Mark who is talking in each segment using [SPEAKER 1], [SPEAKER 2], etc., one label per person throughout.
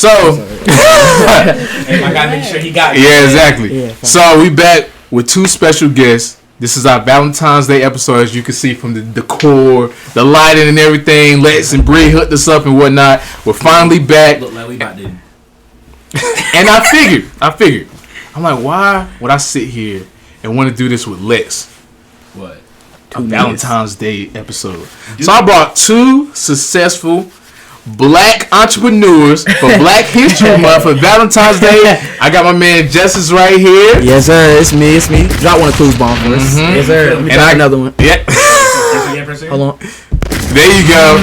[SPEAKER 1] So,
[SPEAKER 2] I gotta make sure he got it.
[SPEAKER 1] Yeah, exactly.
[SPEAKER 3] Yeah,
[SPEAKER 1] so we back with 2 special guests. This is our Valentine's Day episode, as you can see from the decor, the lighting, and everything. Lex and Bree hooked us up and whatnot. We're finally back.
[SPEAKER 2] Look like we about to.
[SPEAKER 1] And I figured, I'm like, why would I sit here and want to do this with Lex?
[SPEAKER 2] What?
[SPEAKER 1] A Valentine's Day episode. So I brought 2 successful Black entrepreneurs for Black History Month for Valentine's Day. I got my man Justice right here.
[SPEAKER 3] Yes, sir. It's me. Drop one of Clues bomb for us. Yes, sir. Let me drop another one.
[SPEAKER 1] Yeah.
[SPEAKER 3] Hold on.
[SPEAKER 1] There you go.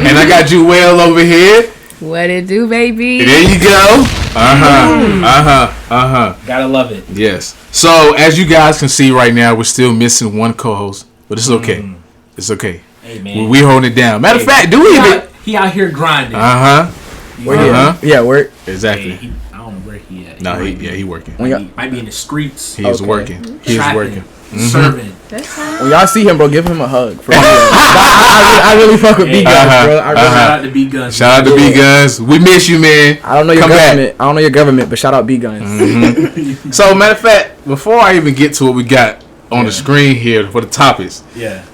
[SPEAKER 1] And I got Jewel over here.
[SPEAKER 4] What it do, baby?
[SPEAKER 1] There you go.
[SPEAKER 2] Gotta love it.
[SPEAKER 1] Yes. So as you guys can see right now, we're still missing one co-host, but it's okay. It's okay.
[SPEAKER 2] Hey man,
[SPEAKER 1] we hold it down. Matter of fact, do we even?
[SPEAKER 2] He out here grinding.
[SPEAKER 3] Yeah, work.
[SPEAKER 1] Exactly.
[SPEAKER 2] Hey, I don't know where he at.
[SPEAKER 1] No, he working.
[SPEAKER 2] Might be in the streets.
[SPEAKER 1] He is working. He is working.
[SPEAKER 2] Serving.
[SPEAKER 3] When y'all see him, bro, give him a hug. For I really fuck with B Guns, bro.
[SPEAKER 2] Shout out to B Guns.
[SPEAKER 1] Shout out to B Guns. We miss you, man.
[SPEAKER 3] I don't know your government. I don't know your government, but shout out B Guns.
[SPEAKER 1] So, matter of fact, before I even get to what we got on the screen here for the topics,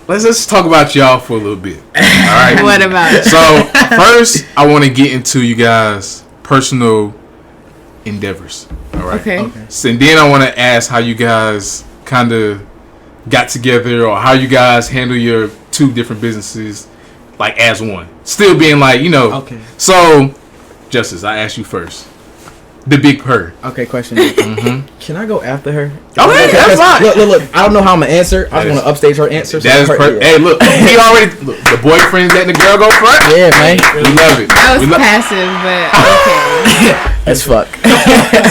[SPEAKER 1] let's just talk about y'all for a little bit. All right.
[SPEAKER 4] What about it?
[SPEAKER 1] So, first, I want to get into you guys' personal endeavors. All right.
[SPEAKER 4] Okay.
[SPEAKER 1] So, and then I want to ask how you guys kind of got together, or how you guys handle your 2 different businesses, like as one, still being like, you know.
[SPEAKER 3] Okay.
[SPEAKER 1] So, Justice, I ask you first. The Big Per.
[SPEAKER 3] Okay, question. Can I go after her?
[SPEAKER 1] Okay, that's fine.
[SPEAKER 3] Look. I don't know how I'm gonna answer. I just want to upstage her answer.
[SPEAKER 1] That is perfect. Hey, look, he already the boyfriend letting the girl go first.
[SPEAKER 3] Yeah, man.
[SPEAKER 1] We love it.
[SPEAKER 4] That was passive, but okay.
[SPEAKER 3] As fuck.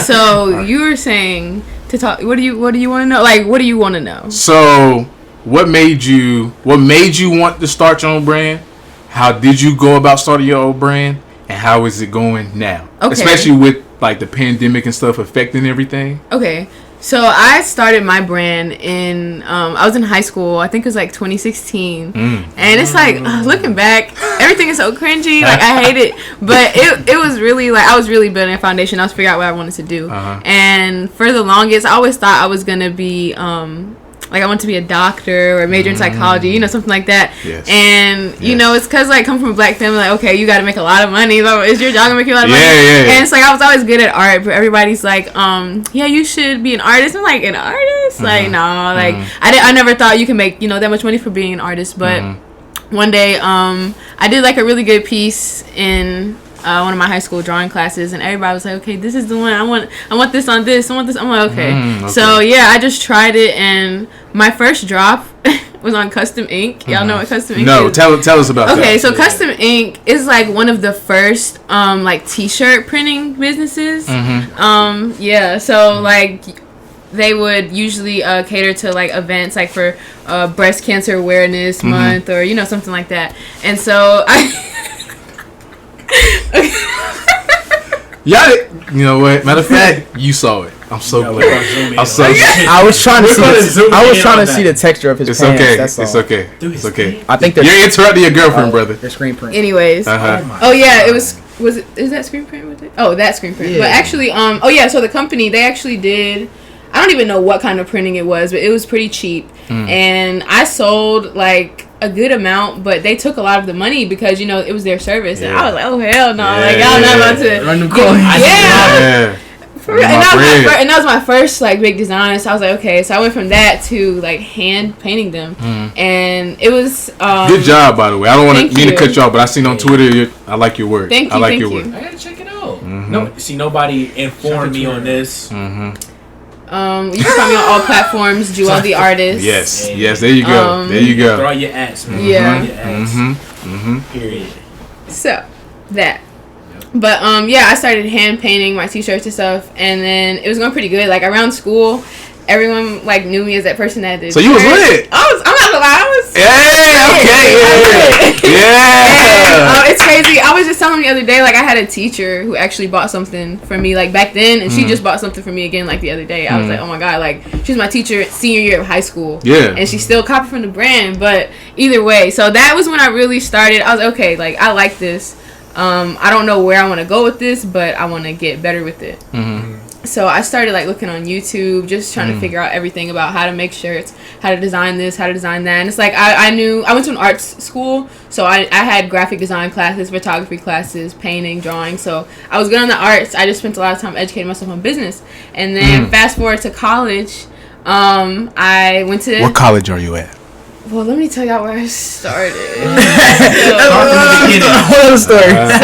[SPEAKER 4] So you were saying to talk. What do you want to know? Like, what do you want to know?
[SPEAKER 1] So, what made you want to start your own brand? How did you go about starting your own brand? And how is it going now?
[SPEAKER 4] Okay.
[SPEAKER 1] Especially with like the pandemic and stuff affecting everything.
[SPEAKER 4] Okay. So I started my brand in I was in high school. I think it was like 2016. And it's like looking back, everything is so cringy. Like I hate it. But it was really like I was really building a foundation. I was figuring out what I wanted to do. And for the longest, I always thought I was gonna be like I want to be a doctor or major in psychology, you know, something like that.
[SPEAKER 1] Yes.
[SPEAKER 4] And you know, it's because like come from a Black family, like okay, you got to make a lot of money. Like, is your job gonna make you a lot of money?
[SPEAKER 1] Yeah.
[SPEAKER 4] And it's like I was always good at art, but everybody's like, yeah, you should be an artist. I'm like, an artist? Like no, like I never thought you can make that much money for being an artist. But one day, I did like a really good piece in one of my high school drawing classes, and everybody was like, okay, this is the one I want this on this, I want this. I'm like, okay. So yeah, I just tried it, and my first drop was on Custom Ink. Y'all know what Custom Ink is?
[SPEAKER 1] No, tell us about that.
[SPEAKER 4] Okay, so Custom Ink is like one of the first like t-shirt printing businesses. Yeah, so like they would usually cater to like events like for breast cancer awareness month, or something like that. And so
[SPEAKER 1] Yeah, you know what? Matter of fact, you saw it. I'm so glad.
[SPEAKER 3] I was trying to see the texture of his
[SPEAKER 1] It's
[SPEAKER 3] pants.
[SPEAKER 1] okay.
[SPEAKER 3] That's all.
[SPEAKER 1] It's okay. It's okay.
[SPEAKER 3] I think
[SPEAKER 1] You're interrupting your girlfriend, brother.
[SPEAKER 3] Their screen print.
[SPEAKER 4] anyways. Oh yeah, it was it? Is that screen print with it? Oh, that screen print.
[SPEAKER 3] Yeah.
[SPEAKER 4] But actually, oh yeah, so the company, they actually did. I don't even know what kind of printing it was, but it was pretty cheap, and I sold like a good amount, but they took a lot of the money because it was their service, and I was like, oh hell no, like y'all not about to
[SPEAKER 3] run them coins.
[SPEAKER 4] Yeah. And that was my first like big design, so I was like, okay. So I went from that to like hand painting them, and it was
[SPEAKER 1] good job, by the way. I don't want to mean to cut you off, but I seen on Twitter. I like your work.
[SPEAKER 4] Thank you.
[SPEAKER 1] I like your
[SPEAKER 4] you.
[SPEAKER 1] work.
[SPEAKER 2] I gotta check it out. No, see, nobody informed me on this.
[SPEAKER 4] You can find me on all platforms. Jewel the Artist.
[SPEAKER 1] Yes. There you go. There you go.
[SPEAKER 2] Throw your ass, man.
[SPEAKER 4] Yeah.
[SPEAKER 2] Throw your ass. Period.
[SPEAKER 4] So that. But I started hand painting my t-shirts and stuff, and then it was going pretty good. Like around school, everyone like knew me as that person that did.
[SPEAKER 1] So you was lit.
[SPEAKER 4] I'm not gonna lie, I was.
[SPEAKER 1] Yeah.
[SPEAKER 4] It's crazy. I was just telling the other day, like I had a teacher who actually bought something for me like back then, and she just bought something for me again like the other day. I was like, oh my god, like she was my teacher senior year of high school.
[SPEAKER 1] Yeah.
[SPEAKER 4] And she still copied from the brand, but either way, so that was when I really started. I was like, okay, like I like this. I don't know where I want to go with this, but I want to get better with it. So I started like looking on YouTube, just trying to figure out everything about how to make shirts, how to design this, how to design that. And it's like I knew I went to an arts school, so I had graphic design classes, photography classes, painting, drawing. So I was good on the arts. I just spent a lot of time educating myself on business. And then fast forward to college, I went to...
[SPEAKER 1] What college are you at?
[SPEAKER 4] Well, let me tell y'all where I started.
[SPEAKER 3] So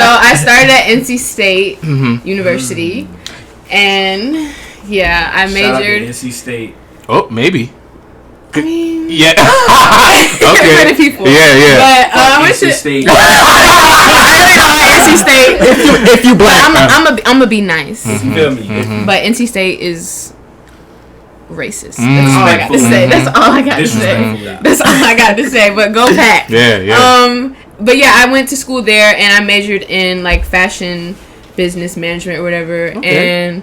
[SPEAKER 4] I started at NC State University. And yeah, I majored.
[SPEAKER 2] Shout out to NC State.
[SPEAKER 1] Oh, maybe.
[SPEAKER 4] I mean,
[SPEAKER 1] Yeah.
[SPEAKER 4] okay. For the people.
[SPEAKER 1] Yeah.
[SPEAKER 4] But I went
[SPEAKER 2] NC
[SPEAKER 4] to
[SPEAKER 2] State.
[SPEAKER 4] NC State.
[SPEAKER 3] If you black,
[SPEAKER 4] I'm gonna be nice.
[SPEAKER 2] Feel me?
[SPEAKER 4] But NC State is racist. That's all I got to say. That's all I got to say. That's all I got to say. But go Pack.
[SPEAKER 1] Yeah.
[SPEAKER 4] But yeah, I went to school there and I majored in like fashion business management or whatever, and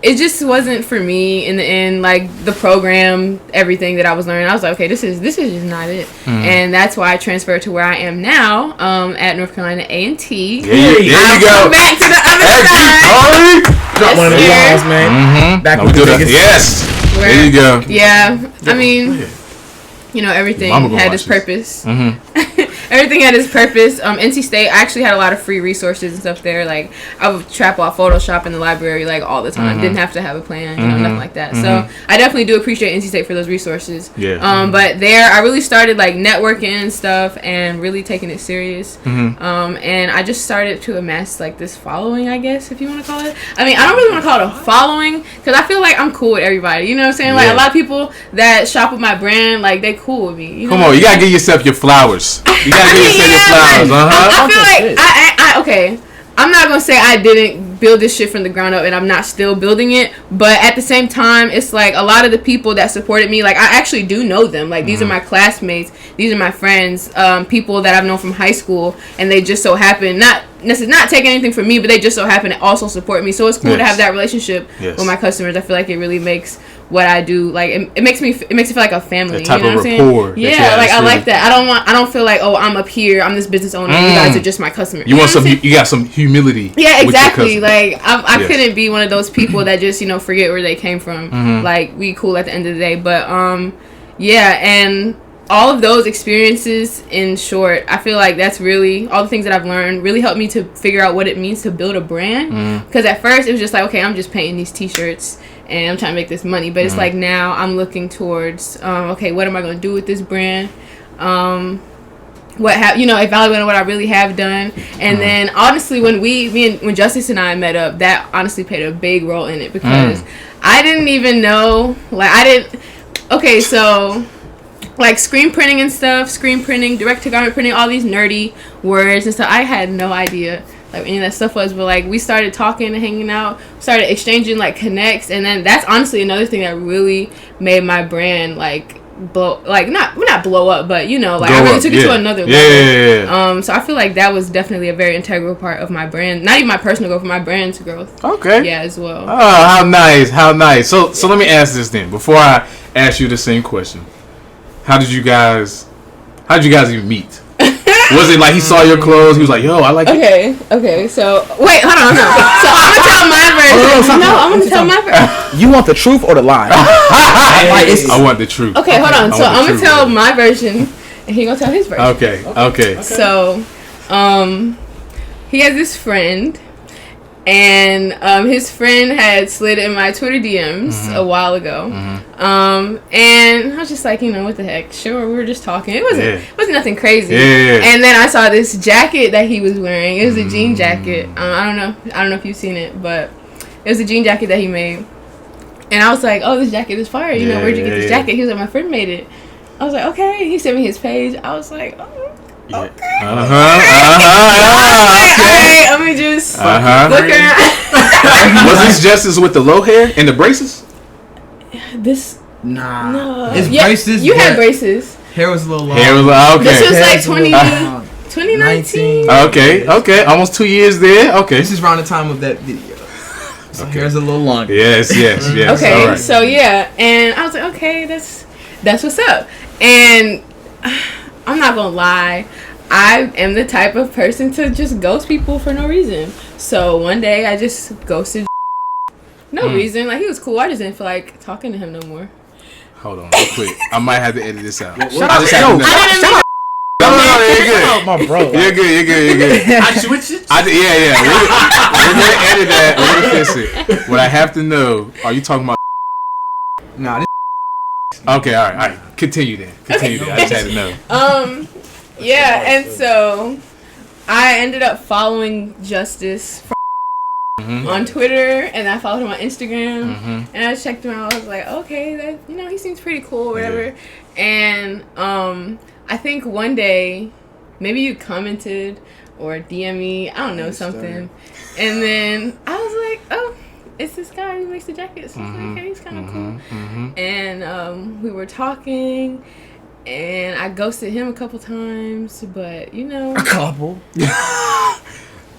[SPEAKER 4] it just wasn't for me in the end. Like the program, everything that I was learning, I was like, okay, this is just not it. And that's why I transferred to where I am now, at North Carolina A&T.
[SPEAKER 1] There you go.
[SPEAKER 4] Back to the other side.
[SPEAKER 3] drop one of the walls, man. Back with the biggest.
[SPEAKER 1] Yes. There you go.
[SPEAKER 4] Yeah, I mean, you know, everything had its purpose. Everything had its purpose. NC State, I actually had a lot of free resources and stuff there. Like, I would trap off Photoshop in the library, like, all the time. Didn't have to have a plan, you know, nothing like that. So, I definitely do appreciate NC State for those resources.
[SPEAKER 1] Yeah.
[SPEAKER 4] But there, I really started, like, networking and stuff and really taking it serious. And I just started to amass, like, this following, I guess, if you want to call it. I mean, I don't really want to call it a following because I feel like I'm cool with everybody. You know what I'm saying? Like, a lot of people that shop with my brand, like, they cool with me. You know?
[SPEAKER 1] Come on, you gotta give yourself your flowers. You gotta give yourself your flowers.
[SPEAKER 4] I feel like I okay. I'm not gonna say I didn't build this shit from the ground up and I'm not still building it, but at the same time, it's like a lot of the people that supported me, like I actually do know them. Like these are my classmates, these are my friends, people that I've known from high school, and they just so happen not taking anything from me, but they just so happen to also support me. So it's cool to have that relationship with my customers. I feel like it really makes what I do, like it makes me feel like a family.
[SPEAKER 1] That type
[SPEAKER 4] you know
[SPEAKER 1] of
[SPEAKER 4] what I'm
[SPEAKER 1] rapport.
[SPEAKER 4] saying? Yeah, like I like that. I don't feel like, oh, I'm up here, I'm this business owner, you guys are just my customer.
[SPEAKER 1] You want some? You got some humility.
[SPEAKER 4] Yeah, exactly. Like I couldn't be one of those people that just forget where they came from. Like we cool at the end of the day, but yeah, and all of those experiences, in short, I feel like that's really all the things that I've learned really helped me to figure out what it means to build a brand. Because at first it was just like, okay, I'm just painting these t-shirts and I'm trying to make this money, but it's like now I'm looking towards okay, what am I going to do with this brand? Evaluating what I really have done, and then honestly, when Justice and I met up, that honestly played a big role in it because I didn't even know, like screen printing and stuff, direct to garment printing, all these nerdy words and stuff. I had no idea like any of that stuff was, but like we started talking and hanging out, started exchanging like connects, and then that's honestly another thing that really made my brand like blow, like not blow up, but I really took it to another level. So I feel like that was definitely a very integral part of my brand, not even my personal growth, but my brand's growth.
[SPEAKER 1] Okay.
[SPEAKER 4] Yeah, as well.
[SPEAKER 1] Oh, how nice. So let me ask this then before I ask you the same question. How did you guys even meet? Was it like he saw your clothes? He was like, "Yo, I like it."
[SPEAKER 4] Okay. So wait, hold on. No. So I'm gonna tell my version. I'm gonna tell my version.
[SPEAKER 3] You want the truth or the lie?
[SPEAKER 1] I want the truth.
[SPEAKER 4] Okay, hold on. So I'm gonna tell my version, and he gonna tell his version.
[SPEAKER 1] Okay.
[SPEAKER 4] So, he has this friend, and his friend had slid in my Twitter DMs a while ago, and I was just like, what the heck? Sure, we were just talking. It wasn't nothing crazy. And then I saw this jacket that he was wearing. It was a jean jacket. I don't know if you've seen it, but it was a jean jacket that he made. And I was like, oh, this jacket is fire. Where'd you get this jacket? He was like, my friend made it. I was like, okay. He sent me his page. I was like, oh. Okay.
[SPEAKER 1] Okay.
[SPEAKER 4] Alright, let me just look around.
[SPEAKER 1] Was this Justice with the low hair and the braces?
[SPEAKER 3] No.
[SPEAKER 5] It's braces.
[SPEAKER 4] You had braces.
[SPEAKER 5] Hair was a little long.
[SPEAKER 1] Okay.
[SPEAKER 4] This was like 2019.
[SPEAKER 1] Okay. Almost 2 years there. Okay.
[SPEAKER 5] This is around the time of that video. So hair's a little longer.
[SPEAKER 1] Yes.
[SPEAKER 4] Okay,
[SPEAKER 1] right.
[SPEAKER 4] so yeah, and I was like, okay, that's what's up. And I'm not gonna lie, I am the type of person to just ghost people for no reason. So one day I just ghosted. No reason. Like, he was cool. I just didn't feel like talking to him no more.
[SPEAKER 1] Hold on, real quick. I might have to edit this out.
[SPEAKER 3] Shut up. Yo,
[SPEAKER 1] No, you're good.
[SPEAKER 3] my bro.
[SPEAKER 1] You're good.
[SPEAKER 2] I switched it.
[SPEAKER 1] Yeah. We're gonna edit that. We're gonna fix it. What I have to know, are you talking about?
[SPEAKER 5] Nah, this
[SPEAKER 1] Okay, all right. Continue then. I just had to know.
[SPEAKER 4] Yeah, and so I ended up following Justice on Twitter, and I followed him on Instagram, and I checked him out. I was like, okay, that he seems pretty cool, or whatever. And I think one day, maybe you commented or DM me, I don't know, something, and then I was like, oh, it's this guy who makes the jackets. I was like, okay, he's kind of cool. And we were talking, and I ghosted him a couple times, but
[SPEAKER 3] A couple.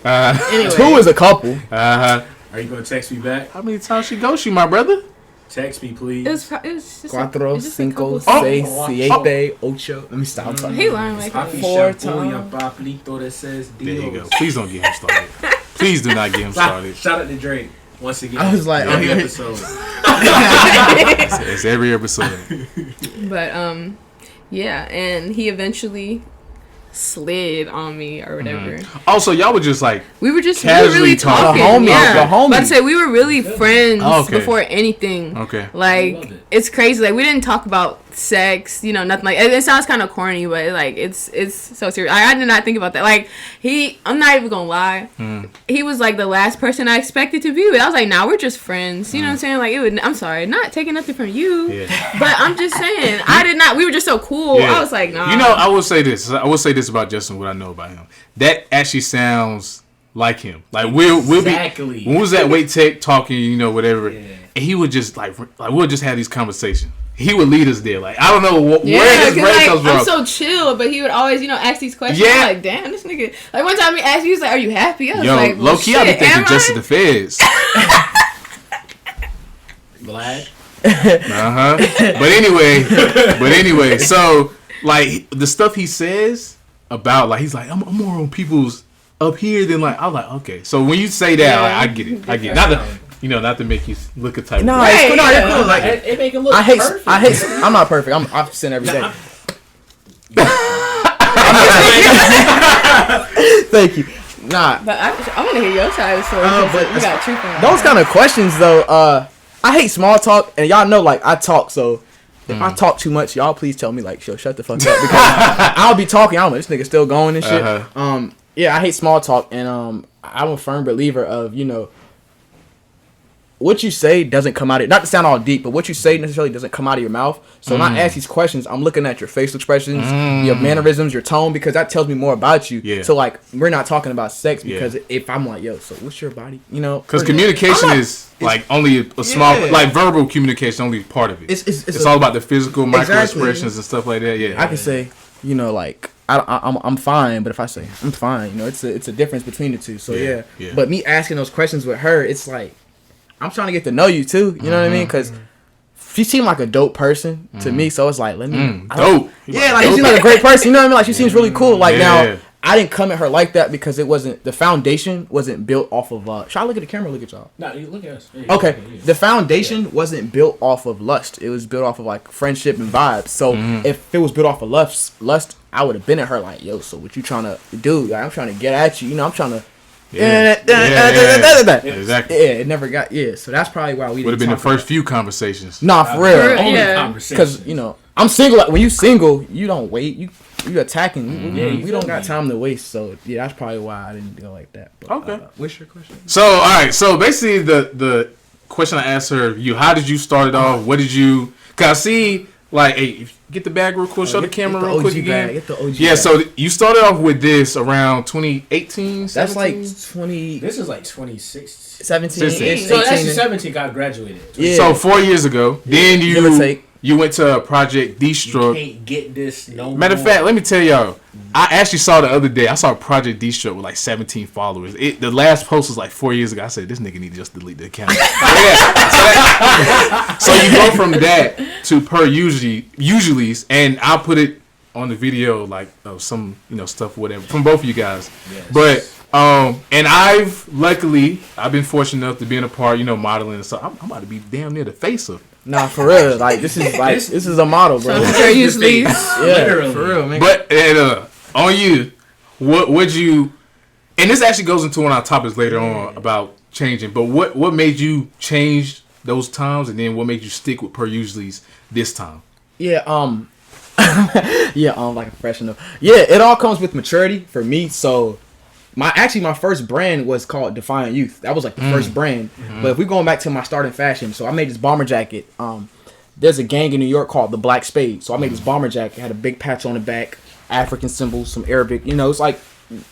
[SPEAKER 4] Anyway.
[SPEAKER 3] 2 is a couple.
[SPEAKER 2] Are you gonna text me back?
[SPEAKER 1] How many times she ghost you, my brother?
[SPEAKER 2] Text me, please.
[SPEAKER 4] It was just
[SPEAKER 3] Cuatro,
[SPEAKER 4] just a
[SPEAKER 3] cinco,
[SPEAKER 4] couple
[SPEAKER 3] seis,
[SPEAKER 4] times.
[SPEAKER 3] siete, ocho. Let me stop talking.
[SPEAKER 4] He learned like
[SPEAKER 2] Papi
[SPEAKER 3] 4
[SPEAKER 2] shampoo,
[SPEAKER 3] times.
[SPEAKER 2] papelito that says
[SPEAKER 1] There you go.
[SPEAKER 2] Dios.
[SPEAKER 1] Please don't get him started. Please do not get him started.
[SPEAKER 2] Shout out to Drake once again.
[SPEAKER 3] I was like,
[SPEAKER 2] every
[SPEAKER 3] okay.
[SPEAKER 2] episode.
[SPEAKER 1] It's every episode.
[SPEAKER 4] But yeah, and he eventually slid on me or whatever.
[SPEAKER 1] Also, y'all were just like,
[SPEAKER 4] We were
[SPEAKER 1] Casually
[SPEAKER 4] really
[SPEAKER 1] talking.
[SPEAKER 4] talking.
[SPEAKER 3] The
[SPEAKER 4] Yeah,
[SPEAKER 3] homie.
[SPEAKER 4] but to say we were really friends
[SPEAKER 1] Okay.
[SPEAKER 4] before anything.
[SPEAKER 1] okay.
[SPEAKER 2] I love
[SPEAKER 4] Like,
[SPEAKER 2] it.
[SPEAKER 4] it's crazy. Like, we didn't talk about sex, nothing like it. It sounds kind of corny, but like it's so serious. I did not think about that. Like, I'm not even gonna lie. He was like the last person I expected to be with. I was like, nah, we're just friends. You know what I'm saying? Like, I'm sorry, not taking nothing from you, but I'm just saying, we were just so cool.
[SPEAKER 1] Yeah.
[SPEAKER 4] I was like, nah.
[SPEAKER 1] I will say this. about Justin, what I know about him. That actually sounds like him. Like, we'll
[SPEAKER 2] Exactly.
[SPEAKER 1] be, when we was at Wait Tech talking, whatever,
[SPEAKER 2] Yeah.
[SPEAKER 1] and he would just like we'll just have these conversations. He would lead us there. Like, I don't know where
[SPEAKER 4] Yeah,
[SPEAKER 1] his brain
[SPEAKER 4] like,
[SPEAKER 1] comes from.
[SPEAKER 4] I'm so chill, but he would always, ask these questions.
[SPEAKER 1] Yeah.
[SPEAKER 4] I'm like, damn, this nigga. Like, one time he asked me, he was like, are you happy? I was
[SPEAKER 1] Yo,
[SPEAKER 4] like, well,
[SPEAKER 1] low key, I be
[SPEAKER 4] shit,
[SPEAKER 1] thinking
[SPEAKER 4] am
[SPEAKER 1] just
[SPEAKER 4] I?
[SPEAKER 1] the feds.
[SPEAKER 2] Glad.
[SPEAKER 1] But anyway, so like the stuff he says about, like, he's like, I'm more on people's up here than like, I'm like, okay. So when you say that, like, I get it. Not to, not to make you look a type.
[SPEAKER 3] No,
[SPEAKER 1] of
[SPEAKER 3] it's cool. No,
[SPEAKER 4] Right,
[SPEAKER 3] it's cool. Like,
[SPEAKER 2] It make him look
[SPEAKER 3] I hate.
[SPEAKER 2] perfect.
[SPEAKER 3] I'm not perfect. I sin every day. Thank you. Nah,
[SPEAKER 4] But I want to hear your side of the story.
[SPEAKER 3] but
[SPEAKER 4] But you got truth on that.
[SPEAKER 3] those kind of questions though. I hate small talk, and y'all know, like, I talk. So if I talk too much, y'all please tell me, like, yo, shut the fuck up, because I'll be talking. I'm like, this nigga still going and shit. Yeah, I hate small talk, and I'm a firm believer of, what you say doesn't come out of, not to sound all deep, but what you say necessarily doesn't come out of your mouth. So when I ask these questions, I'm looking at your facial expressions, your mannerisms, your tone, because that tells me more about you.
[SPEAKER 1] Yeah.
[SPEAKER 3] So, like, we're not talking about sex, because if I'm like, yo, so what's your body?
[SPEAKER 1] Because communication is like only a small, like, verbal communication, only part of it. It's all about the physical micro expressions and stuff like that. Yeah,
[SPEAKER 3] I can say, like, I'm fine, but if I say I'm fine, it's a difference between the two. So yeah. But me asking those questions with her, it's like, I'm trying to get to know you too. You know what I mean? Because she seemed like a dope person to me. So it's like, let me
[SPEAKER 1] dope.
[SPEAKER 3] Yeah, like, she seems like a great person. You know what I mean? Like, she seems really cool. Like,
[SPEAKER 1] Yeah.
[SPEAKER 3] now, I didn't come at her like that because the foundation wasn't built off of. Should I look at the camera or look at y'all?
[SPEAKER 2] No, you look at us. Yeah,
[SPEAKER 3] Okay,
[SPEAKER 2] yeah.
[SPEAKER 3] the foundation wasn't built off of lust. It was built off of, like, friendship and vibes. So if it was built off of lust, I would have been at her like, yo, so what you trying to do? Like, I'm trying to get at you. I'm trying to.
[SPEAKER 1] Exactly.
[SPEAKER 3] Yeah, it never got. Yeah, so that's probably why we
[SPEAKER 1] Would have
[SPEAKER 3] didn't
[SPEAKER 1] been the
[SPEAKER 3] talk
[SPEAKER 1] first few conversations.
[SPEAKER 3] Nah, for real.
[SPEAKER 2] Only
[SPEAKER 4] Yeah.
[SPEAKER 2] conversation.
[SPEAKER 3] Because I'm single. Like, when you single, you don't wait. You attacking.
[SPEAKER 2] you
[SPEAKER 3] We don't
[SPEAKER 2] feel
[SPEAKER 3] got
[SPEAKER 2] me.
[SPEAKER 3] time to waste. So yeah, that's probably why I didn't go like that. But,
[SPEAKER 1] Okay.
[SPEAKER 3] What's your question?
[SPEAKER 1] So all right. So basically, the question I asked her, how did you start it off? What did you? Cause I see, like, hey, if you get the bag real quick. Show the camera real quick again.
[SPEAKER 3] Get the OG
[SPEAKER 1] Yeah.
[SPEAKER 3] bag.
[SPEAKER 1] So you started off with this around 2018.
[SPEAKER 3] That's like
[SPEAKER 1] 17?
[SPEAKER 2] This is like 26.
[SPEAKER 3] 17.
[SPEAKER 1] 16.
[SPEAKER 2] So actually,
[SPEAKER 3] 18.
[SPEAKER 2] 17 I graduated.
[SPEAKER 3] Yeah.
[SPEAKER 1] So 4 years ago. Then
[SPEAKER 3] Give or take.
[SPEAKER 1] you went to Project
[SPEAKER 2] You
[SPEAKER 1] Destruct.
[SPEAKER 2] can't get this no
[SPEAKER 1] Matter of
[SPEAKER 2] more.
[SPEAKER 1] fact, let me tell y'all. I actually saw the other day. I saw Project Destruct with like 17 followers. The last post was like 4 years ago. I said, this nigga need to just delete the account. So you go from that to Per Usualies, and I'll put it on the video, like some stuff, whatever, from both of you guys. Yes. But and I've been fortunate enough to be in a part, modeling. So I'm about to be damn near the face of.
[SPEAKER 3] Nah, for real. Like this is a model, bro.
[SPEAKER 4] Per Usualies.
[SPEAKER 3] Yeah, for real, man.
[SPEAKER 1] But on you, what would you? And this actually goes into one of our topics later on about changing. But what made you change those times, and then what made you stick with Per Usualies this time?
[SPEAKER 3] Yeah, like a professional. Yeah, it all comes with maturity for me. So my first brand was called Defiant Youth. That was like the first brand. Mm-hmm. But if we're going back to my start in fashion, so I made this bomber jacket. There's a gang in New York called the Black Spade. So I made this bomber jacket. It had a big patch on the back, African symbols, some Arabic. It's like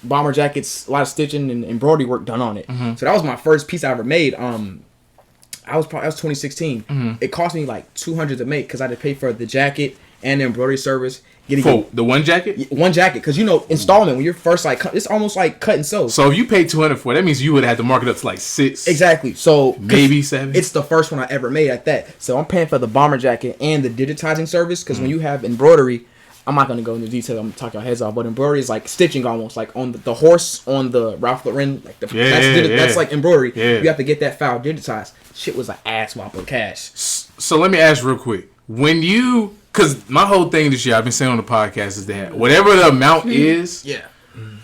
[SPEAKER 3] bomber jackets, a lot of stitching and embroidery work done on it. Mm-hmm. So that was my first piece I ever made. That was 2016. Mm-hmm. It cost me like $200 to make because I had to pay for the jacket and the embroidery service.
[SPEAKER 1] The one jacket?
[SPEAKER 3] One jacket, because installment, when you're first it's almost like cut and sew.
[SPEAKER 1] So if you paid $200 for it, that means you would have had to mark it up to like 6.
[SPEAKER 3] Exactly. So
[SPEAKER 1] maybe 7.
[SPEAKER 3] It's the first one I ever made at that. So I'm paying for the bomber jacket and the digitizing service, because when you have embroidery, I'm not going to go into detail, I'm going to talk your heads off, but embroidery is like stitching almost, like on the horse, on the Ralph Lauren, like that's like embroidery. Yeah. You have to get that file digitized. Shit was an ass whop of cash.
[SPEAKER 1] So let me ask real quick. Because my whole thing this year, I've been saying on the podcast, is that whatever the amount is,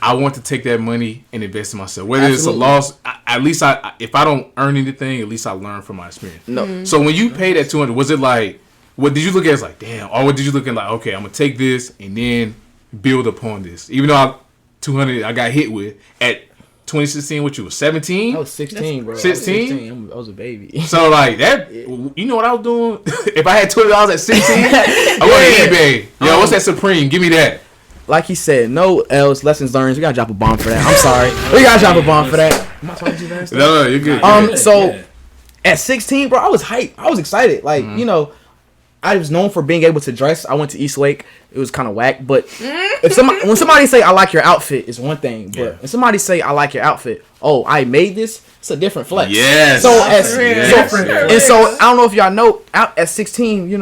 [SPEAKER 1] I want to take that money and invest in myself. Whether it's a loss, at least if I don't earn anything, at least I learn from my experience.
[SPEAKER 3] No. Mm-hmm.
[SPEAKER 1] So when you paid that $200, was it like, what did you look at as like, damn? Or what did you look at like, okay, I'm going to take this and then build upon this? Even though $200 I got hit with at 2016, what you was 17?
[SPEAKER 3] I was 16, bro.
[SPEAKER 1] 16?
[SPEAKER 3] I was a baby.
[SPEAKER 1] So like that, you know what I was doing? If I had $20 at 16, I went to eBay. Yo, what's that Supreme? Give me that.
[SPEAKER 3] Like he said, no L's, lessons learned. We gotta drop a bomb for that. I'm sorry. We gotta drop a bomb for that. Am I talking to you guys?
[SPEAKER 1] No, you're good.
[SPEAKER 3] At 16, bro, I was hyped. I was excited. Like, I was known for being able to dress. I went to Eastlake. It was kind of whack, but when somebody say I like your outfit, is one thing. But when somebody say I like your outfit, oh, I made this, it's a different flex.
[SPEAKER 1] Yes.
[SPEAKER 3] So I don't know if y'all know, out at 16,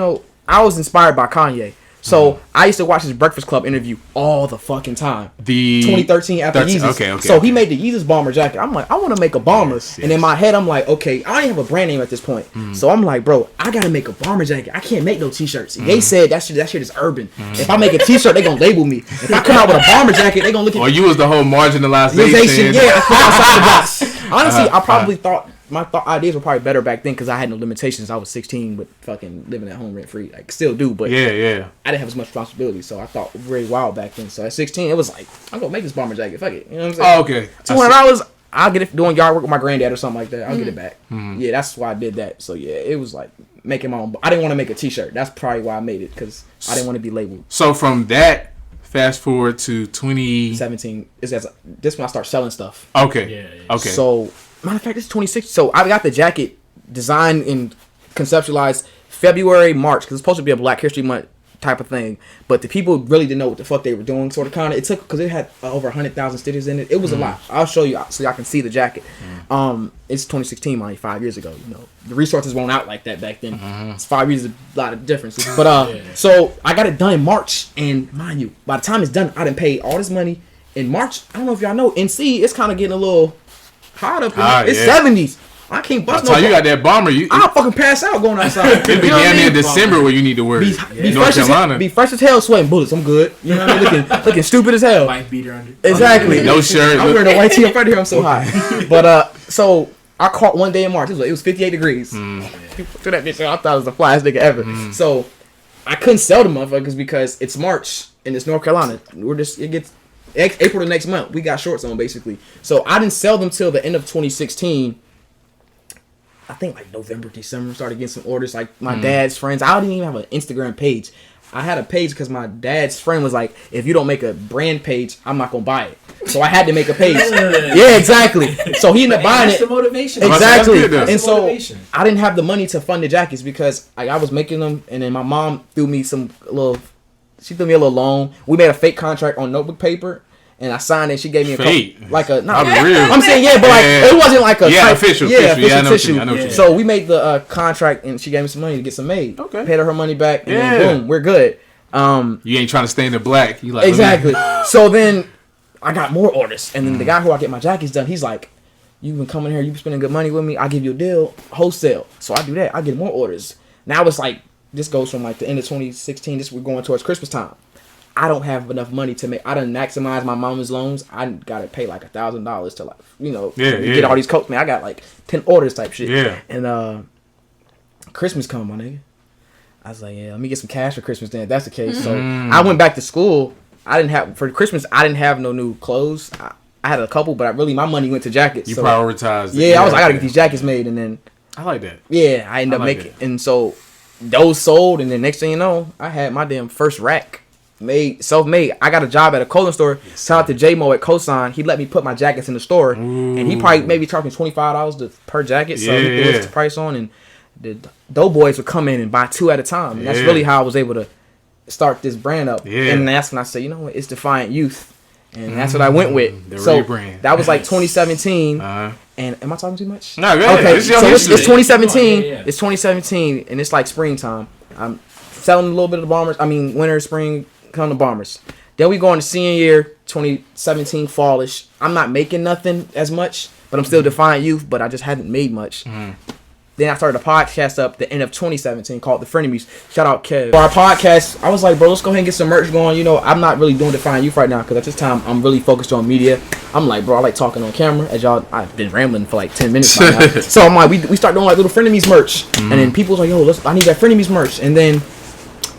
[SPEAKER 3] I was inspired by Kanye. So I used to watch his Breakfast Club interview all the fucking time.
[SPEAKER 1] The
[SPEAKER 3] 2013 after Yeezus.
[SPEAKER 1] Okay.
[SPEAKER 3] So he made the Yeezus bomber jacket. I'm like, I want to make a bomber. Yes. And in my head, I'm like, okay, I don't even have a brand name at this point. So I'm like, bro, I gotta make a bomber jacket. I can't make no t-shirts. They said that shit is urban. If I make a t-shirt, they gonna label me. If I come out with a bomber jacket, they gonna look at me.
[SPEAKER 1] Or you was the whole marginalization.
[SPEAKER 3] Yeah, I think outside the box. Honestly, I probably thought my ideas were probably better back then because I had no limitations. I was 16 with fucking living at home rent free. Like, still do, but
[SPEAKER 1] yeah.
[SPEAKER 3] I didn't have as much responsibility, so I thought very wild back then. So at 16, it was like, I'm gonna make this bomber jacket. Fuck it, you know what I'm saying?
[SPEAKER 1] Oh, okay.
[SPEAKER 3] $200. I'll get it doing yard work with my granddad or something like that. I'll get it back. Yeah, that's why I did that. So yeah, it was like making my own. I didn't want to make a t-shirt. That's probably why I made it, because I didn't want to be labeled.
[SPEAKER 1] So from that, fast forward to
[SPEAKER 3] 2017. This when I start selling stuff.
[SPEAKER 1] Okay.
[SPEAKER 2] Yeah.
[SPEAKER 1] Okay.
[SPEAKER 3] So matter of fact, it's 2016. So I got the jacket designed and conceptualized February, March, because it's supposed to be a Black History Month type of thing. But the people really didn't know what the fuck they were doing, sort of kind of. It took, because it had over 100,000 stitches in it. It was a lot. I'll show you so y'all can see the jacket. It's 2016, mind you, 5 years ago. The resources weren't out like that back then. It's 5 years, a lot of differences. But so I got it done in March, and mind you, by the time it's done, I done paid all this money in March. I don't know if y'all know, NC, it's kind of getting a little hot up in it's 70s. I can't bust no.
[SPEAKER 1] So you got that bomber.
[SPEAKER 3] I'll fucking pass out going outside.
[SPEAKER 1] It began in December where you need to wear North Carolina.
[SPEAKER 3] Be fresh as hell, sweating bullets. I'm good. You know what I mean? Looking stupid as hell.
[SPEAKER 2] White beater under.
[SPEAKER 3] Exactly.
[SPEAKER 1] No shirt.
[SPEAKER 3] I'm wearing a white tee up right here. I'm so hot. But so I caught one day in March. It was 58 degrees. People threw that bitch out. I thought it was the flyest nigga ever. So I couldn't sell the motherfuckers because it's March and it's North Carolina. It gets April the next month. We got shorts on basically. So I didn't sell them till the end of 2016. I think like November, December, started getting some orders. Like my dad's friends. I didn't even have an Instagram page. I had a page because my dad's friend was like, if you don't make a brand page, I'm not going to buy it. So I had to make a page. Yeah, exactly. So he ended up buying it.
[SPEAKER 2] That's the motivation.
[SPEAKER 3] Exactly. And so I didn't have the money to fund the jackets because I was making them, and then my mom threw me a little loan. We made a fake contract on notebook paper. And I signed it. She gave me a
[SPEAKER 1] fake,
[SPEAKER 3] like a
[SPEAKER 1] not
[SPEAKER 3] real.
[SPEAKER 1] real.
[SPEAKER 3] I'm saying but like it wasn't like a
[SPEAKER 1] official.
[SPEAKER 3] Yeah, official
[SPEAKER 1] I know
[SPEAKER 3] tissue.
[SPEAKER 1] what you mean.
[SPEAKER 3] So we made the contract, and she gave me some money to get some made.
[SPEAKER 1] Okay,
[SPEAKER 3] paid her money back, and then boom, we're good.
[SPEAKER 1] You ain't trying to stay in the black. You like
[SPEAKER 3] exactly. So then I got more orders, and then the guy who I get my jackets done, he's like, "You been coming here, you been spending good money with me. I give you a deal, wholesale." So I do that. I get more orders. Now it's like this goes from like the end of 2016. We're going towards Christmas time. I don't have enough money to make. I done maximize my mama's loans. I gotta pay like $1,000 to like get all these coats. Man, I got like 10 orders type shit.
[SPEAKER 1] Yeah.
[SPEAKER 3] And Christmas come, my nigga. I was like, yeah, let me get some cash for Christmas then. If that's the case. So I went back to school. For Christmas. I didn't have no new clothes. I had a couple, but my money went to jackets.
[SPEAKER 1] You prioritized.
[SPEAKER 3] Yeah, I gotta get these jackets made, and then
[SPEAKER 1] I like that.
[SPEAKER 3] Yeah, I ended up making, and so those sold, and then next thing you know, I had my damn first rack. Self-made. I got a job at a clothing store. Shout out to J-Mo at Cosign. He let me put my jackets in the store, and he probably maybe charged me $25 per jacket. So he put the price on, and the Doughboys would come in and buy 2 at a time. And that's really how I was able to start this brand up. Yeah. And that's when I said, you know what, it's Defiant Youth, and that's what I went with. So that was like 2017. And am I talking too much?
[SPEAKER 1] No, go ahead.
[SPEAKER 3] Okay, so it's 2017. It's 2017, and it's like springtime. I'm selling a little bit of the Bombers. I mean, winter, spring. Come to Bombers. Then we go into senior year, 2017 fallish. I'm not making nothing as much, but I'm still Defiant Youth, but I just hadn't made much. Then I started a podcast up the end of 2017 called The Frenemies. Shout out Kev. For our podcast, I was like, bro, let's go ahead and get some merch going. You know, I'm not really doing Defiant Youth right now because at this time I'm really focused on media. I'm like, bro, I like talking on camera. As y'all, I've been rambling for like 10 minutes by now. So I'm like, we start doing like little Frenemies merch. And then people was like, yo, I need that Frenemies merch. And then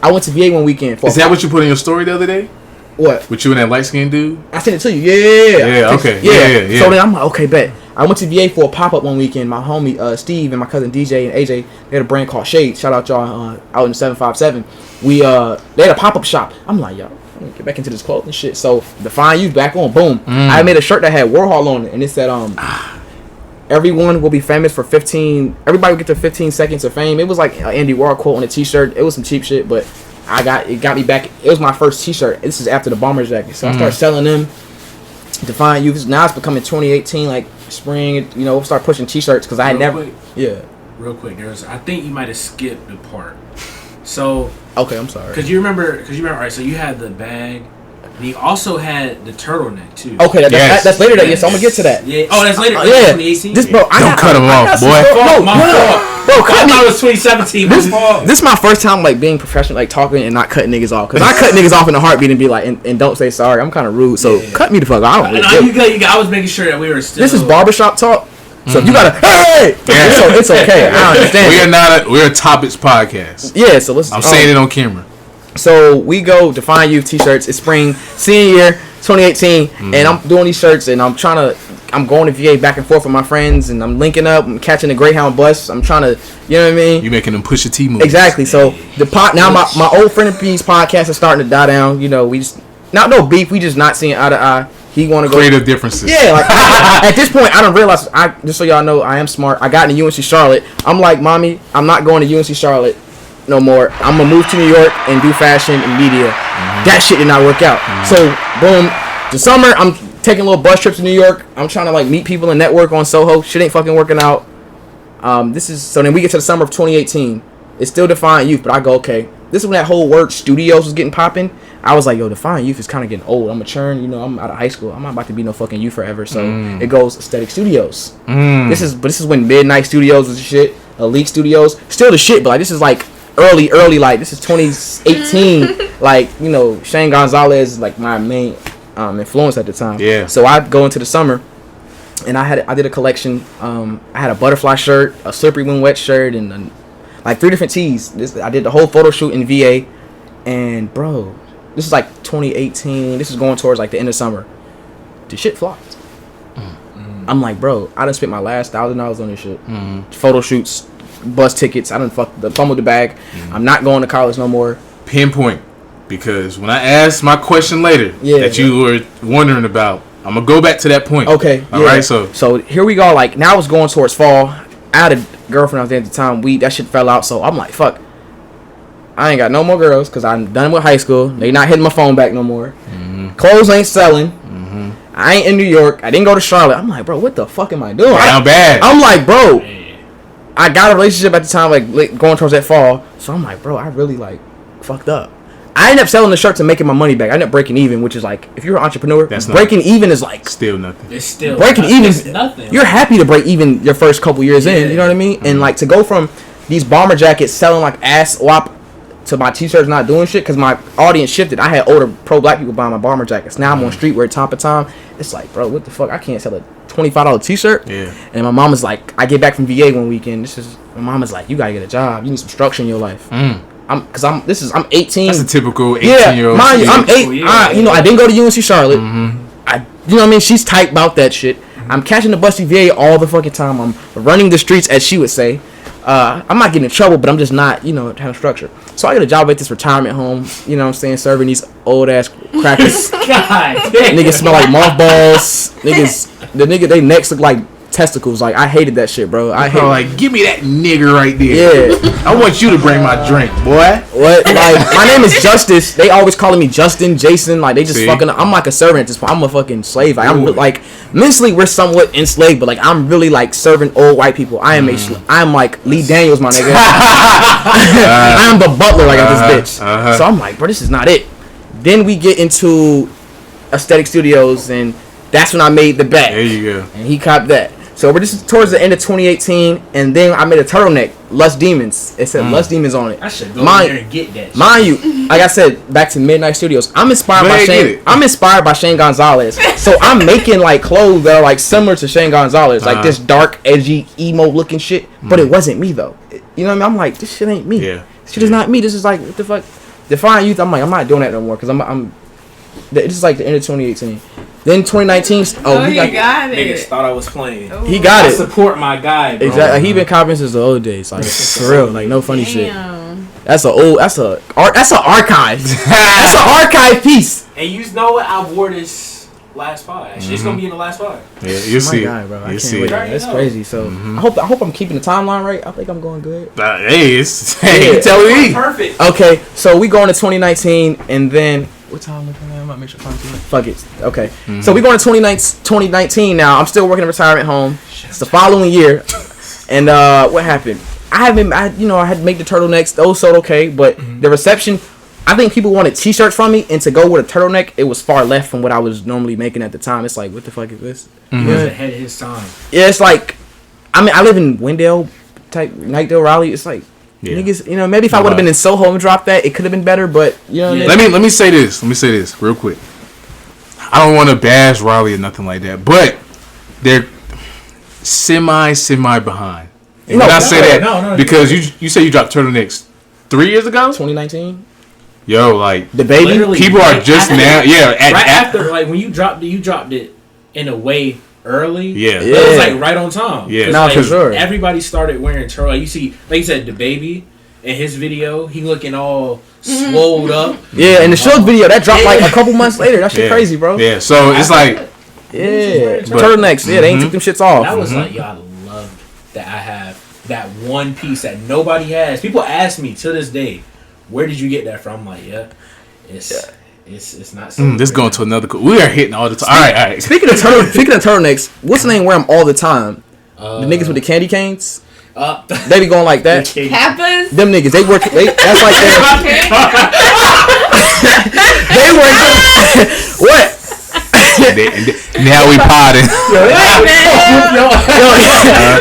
[SPEAKER 3] I went to VA one weekend.
[SPEAKER 1] Is that what you put in your story the other day?
[SPEAKER 3] What?
[SPEAKER 1] With you and that light-skinned dude?
[SPEAKER 3] I sent it to you. Yeah,
[SPEAKER 1] okay. Yeah.
[SPEAKER 3] So then I'm like, okay, bet. I went to VA for a pop-up one weekend. My homie Steve and my cousin DJ and AJ, they had a brand called Shade. Shout out y'all out in 757. They had a pop-up shop. I'm like, yo, I'm gonna get back into this clothing shit. So Defiant Youth back on. Boom. I made a shirt that had Warhol on it, and it said everyone will be famous for 15. Everybody will get to 15 seconds of fame. It was like an Andy Warhol quote on a T-shirt. It was some cheap shit, but it got me back. It was my first T-shirt. This is after the Bomber jacket, so I started selling them. Defiant Youth. Now it's becoming 2018, like spring. You know, we'll start pushing T-shirts because I never.
[SPEAKER 2] Real quick, I think you might have skipped the part. So
[SPEAKER 3] okay, I'm sorry.
[SPEAKER 2] Because you remember. All right, so you had the bag. And he also had the turtleneck too.
[SPEAKER 3] Okay, that's later that year, so I'm gonna get to that.
[SPEAKER 2] Yeah. Oh, that's later. 2018.
[SPEAKER 3] This bro,
[SPEAKER 1] don't cut him off, boy.
[SPEAKER 2] Bro, I thought it was 2017.
[SPEAKER 3] This is my first time like being professional, like talking and not cutting niggas off. Cause I cut niggas off in a heartbeat and be like, and don't say sorry. I'm kind of rude, so cut me the fuck off.
[SPEAKER 2] I was making sure that we were still.
[SPEAKER 3] This is barbershop talk. So if you gotta, hey, so it's okay. I understand.
[SPEAKER 1] We're a topics podcast.
[SPEAKER 3] Yeah, so let's.
[SPEAKER 1] I'm saying it on camera.
[SPEAKER 3] So we go Defiant Youth T-shirts. It's spring, senior year, 2018, and I'm doing these shirts, and I'm going to VA back and forth with my friends, and I'm linking up. I'm catching the Greyhound bus. I'm trying to, you know what I mean?
[SPEAKER 1] You making them push a T moves.
[SPEAKER 3] Exactly. So now my old friend of P's podcast is starting to die down. You know, we just no beef. We just not seeing eye to eye. He want to go
[SPEAKER 1] creative differences.
[SPEAKER 3] Yeah, like at this point, I don't realize. Just so y'all know, I am smart. I got into UNC Charlotte. I'm like, mommy, I'm not going to UNC Charlotte no more. I'm gonna move to New York and do fashion and media. That shit did not work out. So boom, the summer I'm taking little bus trips to New York. I'm trying to like meet people and network on Soho. Shit ain't fucking working out. So then we get to the summer of 2018. It's still Defiant Youth, but I go, okay. This is when that whole word studios was getting popping. I was like, yo, Defiant Youth is kind of getting old. I'm maturing, you know. I'm out of high school. I'm not about to be no fucking youth forever. So it goes Aesthetic Studios. This is when Midnight Studios was the shit. Elite Studios, still the shit, but like this is like early, like this is 2018. Like, you know, Shane Gonzalez is like my main influence at the time. Yeah. So I go into the summer, and I did a collection. I had a butterfly shirt, a slippery when wet shirt, and like 3 different tees. I did the whole photo shoot in VA, and bro, this is like 2018. This is going towards like the end of summer. The shit flopped. I'm like, bro, I done spent my last $1,000 on this shit. Photo shoots, bus tickets. I done fumbled the bag. I'm not going to college no more.
[SPEAKER 1] Pinpoint, because when I asked my question later that you were wondering about, I'm gonna go back to that point.
[SPEAKER 3] Okay.
[SPEAKER 1] All right. So
[SPEAKER 3] here we go. Like now it's going towards fall. I had a girlfriend out there at the time. That shit fell out. So I'm like, fuck. I ain't got no more girls because I'm done with high school. They not hitting my phone back no more. Clothes ain't selling. I ain't in New York. I didn't go to Charlotte. I'm like, bro, what the fuck am I doing?
[SPEAKER 1] Down bad.
[SPEAKER 3] I'm like, bro, I got a relationship at the time, like going towards that fall. So I'm like, bro, I really like fucked up. I ended up selling the shirts and making my money back. I ended up breaking even, which is like, if you're an entrepreneur, breaking even is like
[SPEAKER 1] still nothing.
[SPEAKER 2] It's still
[SPEAKER 3] breaking even.
[SPEAKER 2] It's nothing.
[SPEAKER 3] You're happy to break even your first couple years in. You know what I mean? And like to go from these bomber jackets selling like ass wop to my t-shirts not doing shit because my audience shifted. I had older pro black people buying my bomber jackets. Now I'm on streetwear time to time. It's like, bro, what the fuck? I can't sell a $25 t-shirt.
[SPEAKER 1] Yeah.
[SPEAKER 3] And my mom was like, I get back from VA one weekend. My mom is like, you gotta get a job. You need some structure in your life. I'm 18.
[SPEAKER 1] That's a typical 18-year-old.
[SPEAKER 3] Yeah, mind you, I'm 8. I didn't go to UNC Charlotte. You know what I mean? She's tight about that shit. I'm catching the bus to VA all the fucking time. I'm running the streets, as she would say. I'm not getting in trouble, but I'm just not, having structure. So I get a job at this retirement home, you know what I'm saying, serving these old ass crackers.
[SPEAKER 2] God,
[SPEAKER 3] niggas smell like mothballs. They necks look like testicles. Like, I hated that shit, bro.
[SPEAKER 1] Like, give me that nigger right there.
[SPEAKER 3] Yeah.
[SPEAKER 1] I want you to bring my drink, boy.
[SPEAKER 3] What? Like, my name is Justice. They always calling me Justin, Jason. Like, they just fucking. I'm like a servant at this point. I'm a fucking slave. Like, I'm like, mentally we're somewhat enslaved, but like I'm really like serving old white people. I am like Lee Daniels, my nigga. I am the butler, like of this bitch. So I'm like, bro, this is not it. Then we get into Aesthetic Studios, and that's when I made the bet.
[SPEAKER 1] There you go.
[SPEAKER 3] And he copped that. So we're just towards the end of 2018, and then I made a turtleneck, Lust Demons. It said Lust Demons on it.
[SPEAKER 2] I should go there and get that shit.
[SPEAKER 3] Mind you, like I said, back to Midnight Studios. I'm inspired by Shane Gonzalez. So I'm making like clothes that are like similar to Shane Gonzalez, like this dark, edgy, emo looking shit. But it wasn't me though. You know what I mean? I'm like, this shit ain't me.
[SPEAKER 1] Yeah.
[SPEAKER 3] This shit is not me. This is like, what the fuck? Define Youth. I'm like, I'm not doing that no more because I'm. This is like the end of 2018. Then 2019.
[SPEAKER 4] He got it.
[SPEAKER 2] Niggas thought I was playing.
[SPEAKER 3] He got it.
[SPEAKER 2] I support my guy, bro.
[SPEAKER 3] Exactly. He been copying since the old days. Like for real. Like no funny shit. That's an archive. That's an archive piece.
[SPEAKER 2] And you know what? I wore this last pod. It's gonna be in the last pod.
[SPEAKER 1] Yeah, you see.
[SPEAKER 3] Guy, bro. I
[SPEAKER 1] you
[SPEAKER 3] can't
[SPEAKER 1] see.
[SPEAKER 3] wait. That's crazy. So I hope I'm keeping the timeline right. I think I'm going good.
[SPEAKER 1] Hey, you tell me.
[SPEAKER 2] Perfect.
[SPEAKER 3] Okay, so we go into 2019, and then what time is it? I might make sure I'm doing it. Fuck it. Okay, so we go into 2019 now. I'm still working in a retirement home. It's the following year, and what happened? I had to make the turtlenecks. Those sold okay, but the reception. I think people wanted t-shirts from me, and to go with a turtleneck, it was far left from what I was normally making at the time. It's like, what the fuck is this?
[SPEAKER 2] He was ahead of his time.
[SPEAKER 3] Yeah, it's like, I live in Wendell type, Knightdale, Raleigh. It's like, niggas, maybe if I would have been in Soho and dropped that, it could have been better, but,
[SPEAKER 1] Let me say this real quick. I don't want to bash Raleigh or nothing like that, but they're semi behind. And when I say that, because you say you dropped turtlenecks 3 years ago?
[SPEAKER 3] 2019?
[SPEAKER 1] Yo, like
[SPEAKER 3] the baby,
[SPEAKER 2] literally
[SPEAKER 1] people are just now,
[SPEAKER 2] after like when you dropped it in a way early.
[SPEAKER 1] Yeah,
[SPEAKER 2] it was like right on time.
[SPEAKER 1] Yeah,
[SPEAKER 3] no, for sure.
[SPEAKER 2] Everybody started wearing turtle. Like you see, like you said, the baby in his video, he looking all swolled up.
[SPEAKER 3] Yeah, in the short video that dropped like a couple months later. That shit crazy, bro.
[SPEAKER 1] Yeah, so it's like
[SPEAKER 3] turtlenecks. Yeah, they ain't took them shits off.
[SPEAKER 2] That was like, yo, I love that I have that one piece that nobody has. People ask me to this day, where did you get that from? I'm like, it's not.
[SPEAKER 1] This going to another. We are hitting all the time. All right.
[SPEAKER 3] Speaking of turtlenecks, what's the name? Wear them all the time. The niggas with the candy canes. They be going like that.
[SPEAKER 4] Kappas.
[SPEAKER 3] Them niggas, they work. That's like they work. What?
[SPEAKER 1] Now we potting.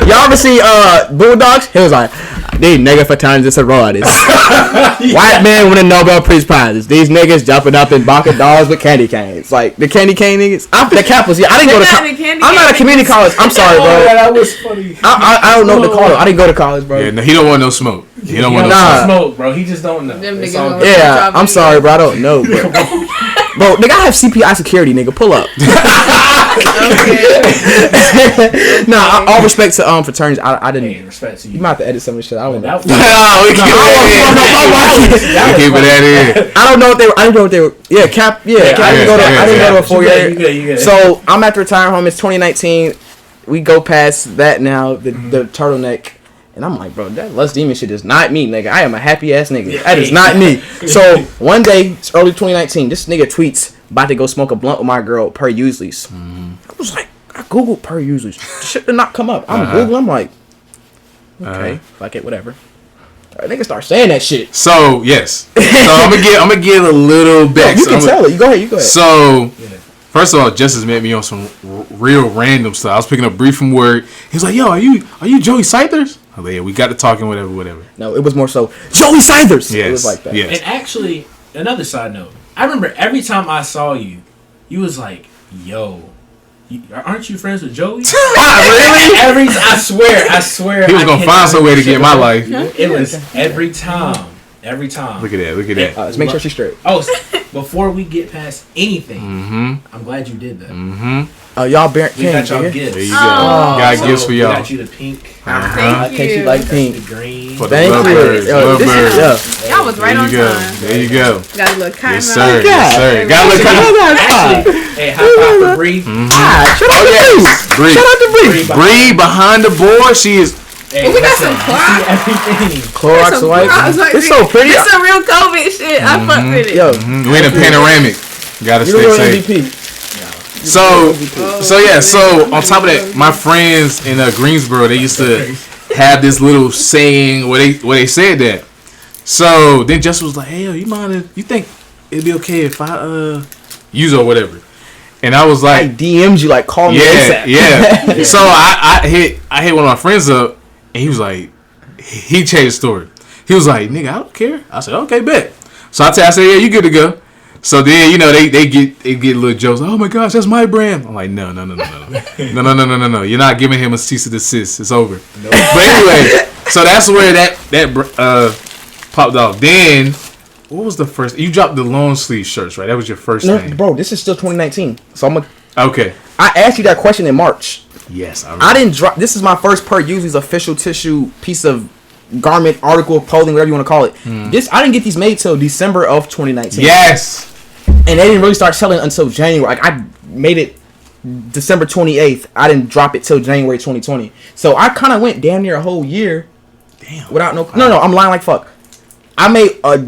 [SPEAKER 3] Y'all ever see Bulldogs? He was like, these niggas for times it's a artists. White man winning Nobel Peace Prizes. These niggas jumping up in Baka dolls with candy canes. Like the candy cane niggas. The Kappas. Yeah, I didn't go to. I'm not a community college. I'm sorry, bro.
[SPEAKER 2] That was funny.
[SPEAKER 3] I don't know what to call it. I didn't go to college, bro.
[SPEAKER 1] Yeah, no, he don't want no smoke. He don't want
[SPEAKER 2] no smoke, bro. He just don't know.
[SPEAKER 3] Yeah, I'm sorry, bro. I don't know, bro. Bro, nigga, I have CPI security, nigga. Pull up. Nah, all respect to fraternities. I didn't.
[SPEAKER 2] Hey, respect to you.
[SPEAKER 3] You might have to edit some of this shit. I don't know. I don't know what they were. I didn't know what they were. Yeah, Cap. Yeah, I didn't go to a 4 year.
[SPEAKER 2] You good.
[SPEAKER 3] So I'm at the retirement home. It's 2019. We go past that now. The turtleneck. And I'm like, bro, that Lust Demon shit is not me, nigga. I am a happy ass nigga. That is not me. So one day, it's early 2019, this nigga tweets, about to go smoke a blunt with my girl, Per Usualies. I was like, I googled Per Usualies. Shit did not come up. I'm Googling. I'm like, okay, fuck it, whatever. Niggas start saying that shit.
[SPEAKER 1] So yes. So I'm gonna give a little back.
[SPEAKER 3] You can tell it. You go ahead.
[SPEAKER 1] So first of all, Justice met me on some real random stuff. I was picking up brief from work. He was like, "Yo, are you Joey Cythers?" I was like, "Yeah, we got to talking, whatever."
[SPEAKER 3] No, it was more so Joey Cythers.
[SPEAKER 1] Yes,
[SPEAKER 3] it was like that.
[SPEAKER 1] Yes.
[SPEAKER 2] And actually, another side note. I remember every time I saw you, you was like, "Yo, aren't you friends with Joey?"
[SPEAKER 1] Really?
[SPEAKER 2] I swear.
[SPEAKER 1] He was gonna find some way to get in my life.
[SPEAKER 2] It was every time. Look
[SPEAKER 1] at that.
[SPEAKER 3] Let's make sure she's straight.
[SPEAKER 2] Oh, before we get past anything, I'm glad you did that.
[SPEAKER 3] Y'all
[SPEAKER 2] We got y'all gifts.
[SPEAKER 1] There you go. Got gifts for y'all.
[SPEAKER 2] We got you the pink.
[SPEAKER 4] Thank
[SPEAKER 3] In case you like pink.
[SPEAKER 2] The green.
[SPEAKER 1] For the
[SPEAKER 3] Thank
[SPEAKER 1] lovebirds.
[SPEAKER 3] you.
[SPEAKER 1] Lovebirds.
[SPEAKER 4] Y'all was right on time.
[SPEAKER 1] There you go.
[SPEAKER 4] Got a little kind
[SPEAKER 1] Yes, sir.
[SPEAKER 3] God.
[SPEAKER 1] Got a little
[SPEAKER 2] Actually, hey, high five for Bree.
[SPEAKER 3] Shout out to Bree. Shout out to Bree.
[SPEAKER 1] Bree behind the board. She is.
[SPEAKER 2] Hey,
[SPEAKER 4] we got
[SPEAKER 2] listen,
[SPEAKER 4] some
[SPEAKER 2] I see everything.
[SPEAKER 3] Clorox wipe. It's so pretty.
[SPEAKER 4] It's some real COVID shit. I fuck with it.
[SPEAKER 3] Yo,
[SPEAKER 1] We in a panoramic. Gotta
[SPEAKER 3] you
[SPEAKER 1] stay
[SPEAKER 3] know
[SPEAKER 1] safe.
[SPEAKER 3] MVP.
[SPEAKER 1] So on top of that, my friends in Greensboro, they used to have this little saying where they said that. So then Justin was like, "Hey, yo, you mind if you think it'd be okay if I use or whatever?" And I was
[SPEAKER 3] I
[SPEAKER 1] like,
[SPEAKER 3] DM'd you like, call me ASAP.
[SPEAKER 1] yeah. So I hit one of my friends up, and he was like, he changed the story. He was like, "Nigga, I don't care." I said, "Okay, bet." So I said, "Yeah, you good to go." So then, they get little jokes. "Oh my gosh, that's my brand." I'm like, no. You're not giving him a cease and desist. It's over. Nope. But anyway, so that's where that popped off. Then, what was the first? You dropped the long sleeve shirts, right? That was your first thing.
[SPEAKER 3] Bro, this is still 2019. So
[SPEAKER 1] Okay.
[SPEAKER 3] I asked you that question in March.
[SPEAKER 1] Yes,
[SPEAKER 3] I didn't drop. This is my first Per Usualies official tissue piece of garment, article, clothing, whatever you want to call it. I didn't get these made till December of 2019.
[SPEAKER 1] Yes.
[SPEAKER 3] And they didn't really start selling until January. Like, I made it December 28th. I didn't drop it till January 2020. So I kind of went damn near a whole year.
[SPEAKER 1] Damn.
[SPEAKER 3] Without no, I'm lying like fuck. I made a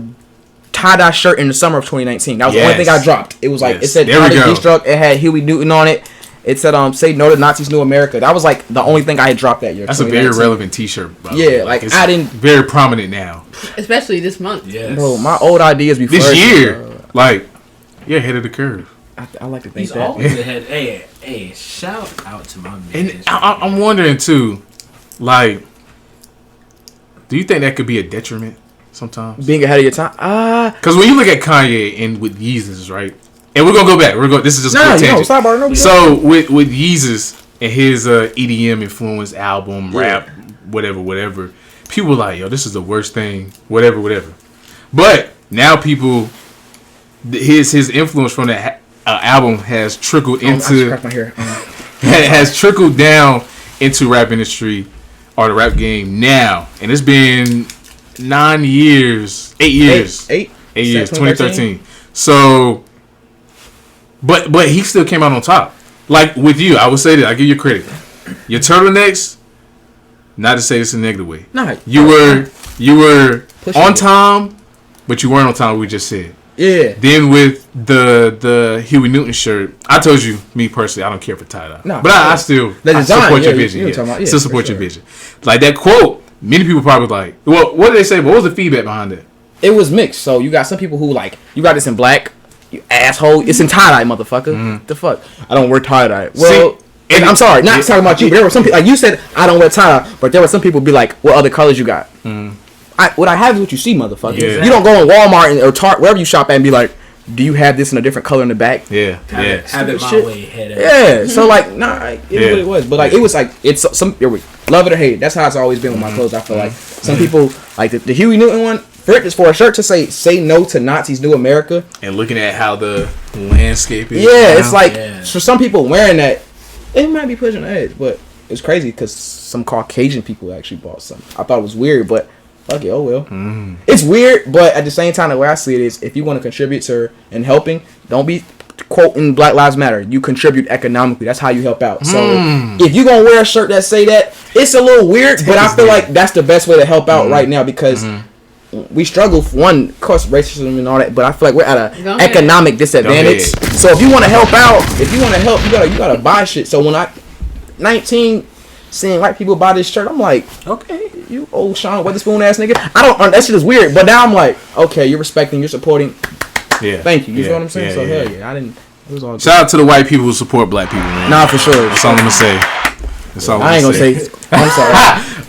[SPEAKER 3] tie-dye shirt in the summer of 2019. That was the only thing I dropped. It was like, it said Artist Destruct. It had Huey Newton on it. It said, "Say no to Nazis, New America." That was like the only thing I had dropped that year.
[SPEAKER 1] That's a very relevant T-shirt.
[SPEAKER 3] Yeah, like
[SPEAKER 1] it's
[SPEAKER 3] I didn't
[SPEAKER 1] very prominent now.
[SPEAKER 4] Especially this month.
[SPEAKER 2] Yes.
[SPEAKER 3] Bro, my old ideas before
[SPEAKER 1] This year, like, you're ahead of the curve.
[SPEAKER 3] I like to think
[SPEAKER 2] He's
[SPEAKER 3] that.
[SPEAKER 2] always ahead. Hey, shout out to my man.
[SPEAKER 1] And I'm wondering too, like, do you think that could be a detriment sometimes?
[SPEAKER 3] Being ahead of your time,
[SPEAKER 1] because when you look at Kanye and with Yeezus, right? And we're gonna go back. This is just a quick tangent. So with Yeezus and his EDM influenced album, rap, whatever, people were like, "Yo, this is the worst thing." Whatever. But now people, his influence from that album has trickled into has trickled down into rap industry or the rap game now, and it's been 8 years, 2013. So. But he still came out on top. Like with you, I would say that I give you credit. Your turtlenecks, not to say this in a negative way.
[SPEAKER 3] Nah,
[SPEAKER 1] you were on time, but you weren't on time. We just said.
[SPEAKER 3] Yeah.
[SPEAKER 1] Then with the Huey Newton shirt, I told you, me personally, I don't care for tie-dye.
[SPEAKER 3] No,
[SPEAKER 1] but I still support your vision. Still support your vision. Like that quote, many people probably like. Well, what did they say? What was the feedback behind it?
[SPEAKER 3] It was mixed. So you got some people who like, you got this in black. You asshole! It's in tie-dye, motherfucker. The fuck? I don't wear tie-dye. Well, and I'm sorry, not talking about you. But there were some people, like you said, I don't wear tie-dye. But there were some people be like, "What other colors you got?" What I have is what you see, motherfucker.
[SPEAKER 1] Yeah.
[SPEAKER 3] You don't go in Walmart or Target, wherever you shop at, and be like, "Do you have this in a different color in the back?"
[SPEAKER 1] Yeah.
[SPEAKER 2] Have it my
[SPEAKER 3] Shit.
[SPEAKER 2] way, head.
[SPEAKER 3] Yeah. So like, nah, it is what it was. But like, it was like it's some love it or hate. That's how it's always been with my clothes. I feel like some people like the Huey Newton one. For a shirt to say no to Nazis, New America,
[SPEAKER 1] and looking at how the landscape is.
[SPEAKER 3] Yeah, it's like for some people wearing that, it might be pushing the edge, but it's crazy because some Caucasian people actually bought some. I thought it was weird, but fuck it, oh well. It's weird, but at the same time, the way I see it is, if you want to contribute to and helping, don't be quoting Black Lives Matter. You contribute economically. That's how you help out. So if you gonna wear a shirt that say that, it's a little weird, but I feel like that's the best way to help out right now because. We struggle for one, of course, racism and all that, but I feel like we're at an economic disadvantage. So if you want to help out, you gotta buy shit. So when 19, seeing white people buy this shirt. I'm like, okay, you old Sean Weatherspoon ass nigga. That shit is weird. But now I'm like, okay, you're respecting, you're supporting.
[SPEAKER 1] Yeah.
[SPEAKER 3] Thank you. You feel what I'm saying?
[SPEAKER 1] Yeah,
[SPEAKER 3] so
[SPEAKER 1] yeah.
[SPEAKER 3] hell yeah, I didn't. It was all good.
[SPEAKER 1] Shout out to the white people who support black people, man.
[SPEAKER 3] Nah, for sure.
[SPEAKER 1] That's all I'm gonna say. That's all
[SPEAKER 3] I ain't gonna say. I'm sorry.